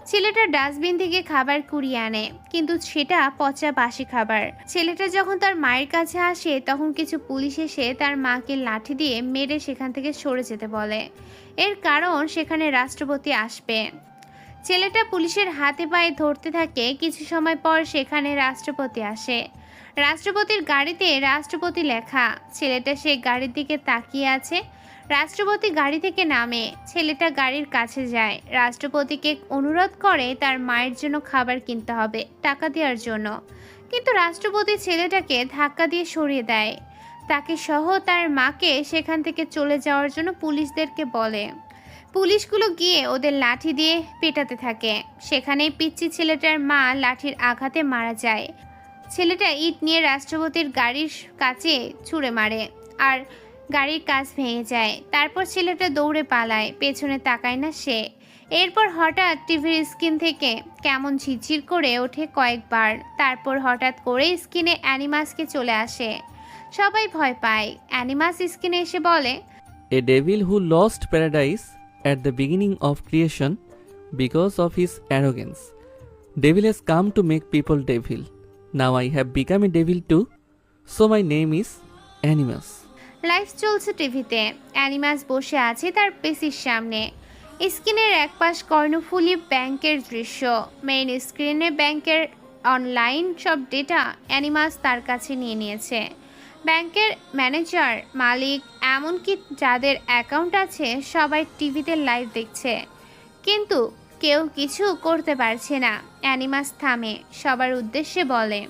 ছেলেটা ডাস্টবিন থেকে খাবার কুড়িয়ে আনে, কিন্তু সেটা পচা বাসি খাবার। ছেলেটা যখন তার মায়ের কাছে আসে তখন কিছু পুলিশ এসে তার মাকে লাঠি দিয়ে মেরে সেখান থেকে সরে যেতে বলে। এর কারণ সেখানে রাষ্ট্রপতি আসবে। ছেলেটা পুলিশের হাতে পায়ে ধরতে থাকে। কিছু সময় পর সেখানে রাষ্ট্রপতি আসে। রাষ্ট্রপতির গাড়িতে রাষ্ট্রপতি লেখা। ছেলেটা সেই গাড়ির দিকে তাকিয়ে আছে। রাষ্ট্রপতি গাড়ি থেকে নামে। ছেলেটা গাড়ির কাছে যায়। রাষ্ট্রপতিকে অনুরোধ করে তার মায়ের জন্য খাবার কিনতে হবে টাকা দেওয়ার জন্য, কিন্তু রাষ্ট্রপতি ছেলেটাকে ধাক্কা দিয়ে সরিয়ে দেয়। তাকে সহ তার মাকে সেখান থেকে চলে যাওয়ার জন্য পুলিশদেরকে বলে। পুলিশগুলো গিয়ে ওদের লাঠি দিয়ে পেটাতে থাকে। সেখানেই পিচ্চি ছেলেটার মা লাঠির আঘাতে মারা যায়। ছেলেটা ইট নিয়ে রাষ্ট্রপতির গাড়ির কাছে ছুঁড়ে মারে আর গাড়ির কাঁচ ভেঙে যায়। তারপর ছেলেটা দৌড়ে পালায়, পেছনে তাকায় না সে। এরপর হঠাৎ টিভির স্ক্রিন থেকে কেমন ঝিরঝির করে ওঠে কয়েকবার। তারপর হঠাৎ করে স্ক্রিনে অ্যানিমাসকে চলে আসে। সবাই ভয় পায়। অ্যানিমাস স্ক্রিনে এসে বলে, A devil who lost paradise at the beginning of creation because of his arrogance. Devil has come to make people devil. Now I have become a devil too, so my name is Animus. Live চলছে টিভিতে। অ্যানিমাস বসে আছে তার পেসির সামনে। স্ক্রিনের একপাশ কর্ণফুলী ব্যাংকের দৃশ্য। Main স্ক্রিনে ব্যাংকের অনলাইন সব ডেটা অ্যানিমাস তার কাছে নিয়ে নিয়েছে। ব্যাংকের ম্যানেজার, মালিক, এমনকি যাদের অ্যাকাউন্ট আছে সবাই টিভিতে লাইভ দেখছে, কিন্তু কেউ কিছু করতে পারছে না। অ্যানিমাস থামে, সবার উদ্দেশ্যে বলে,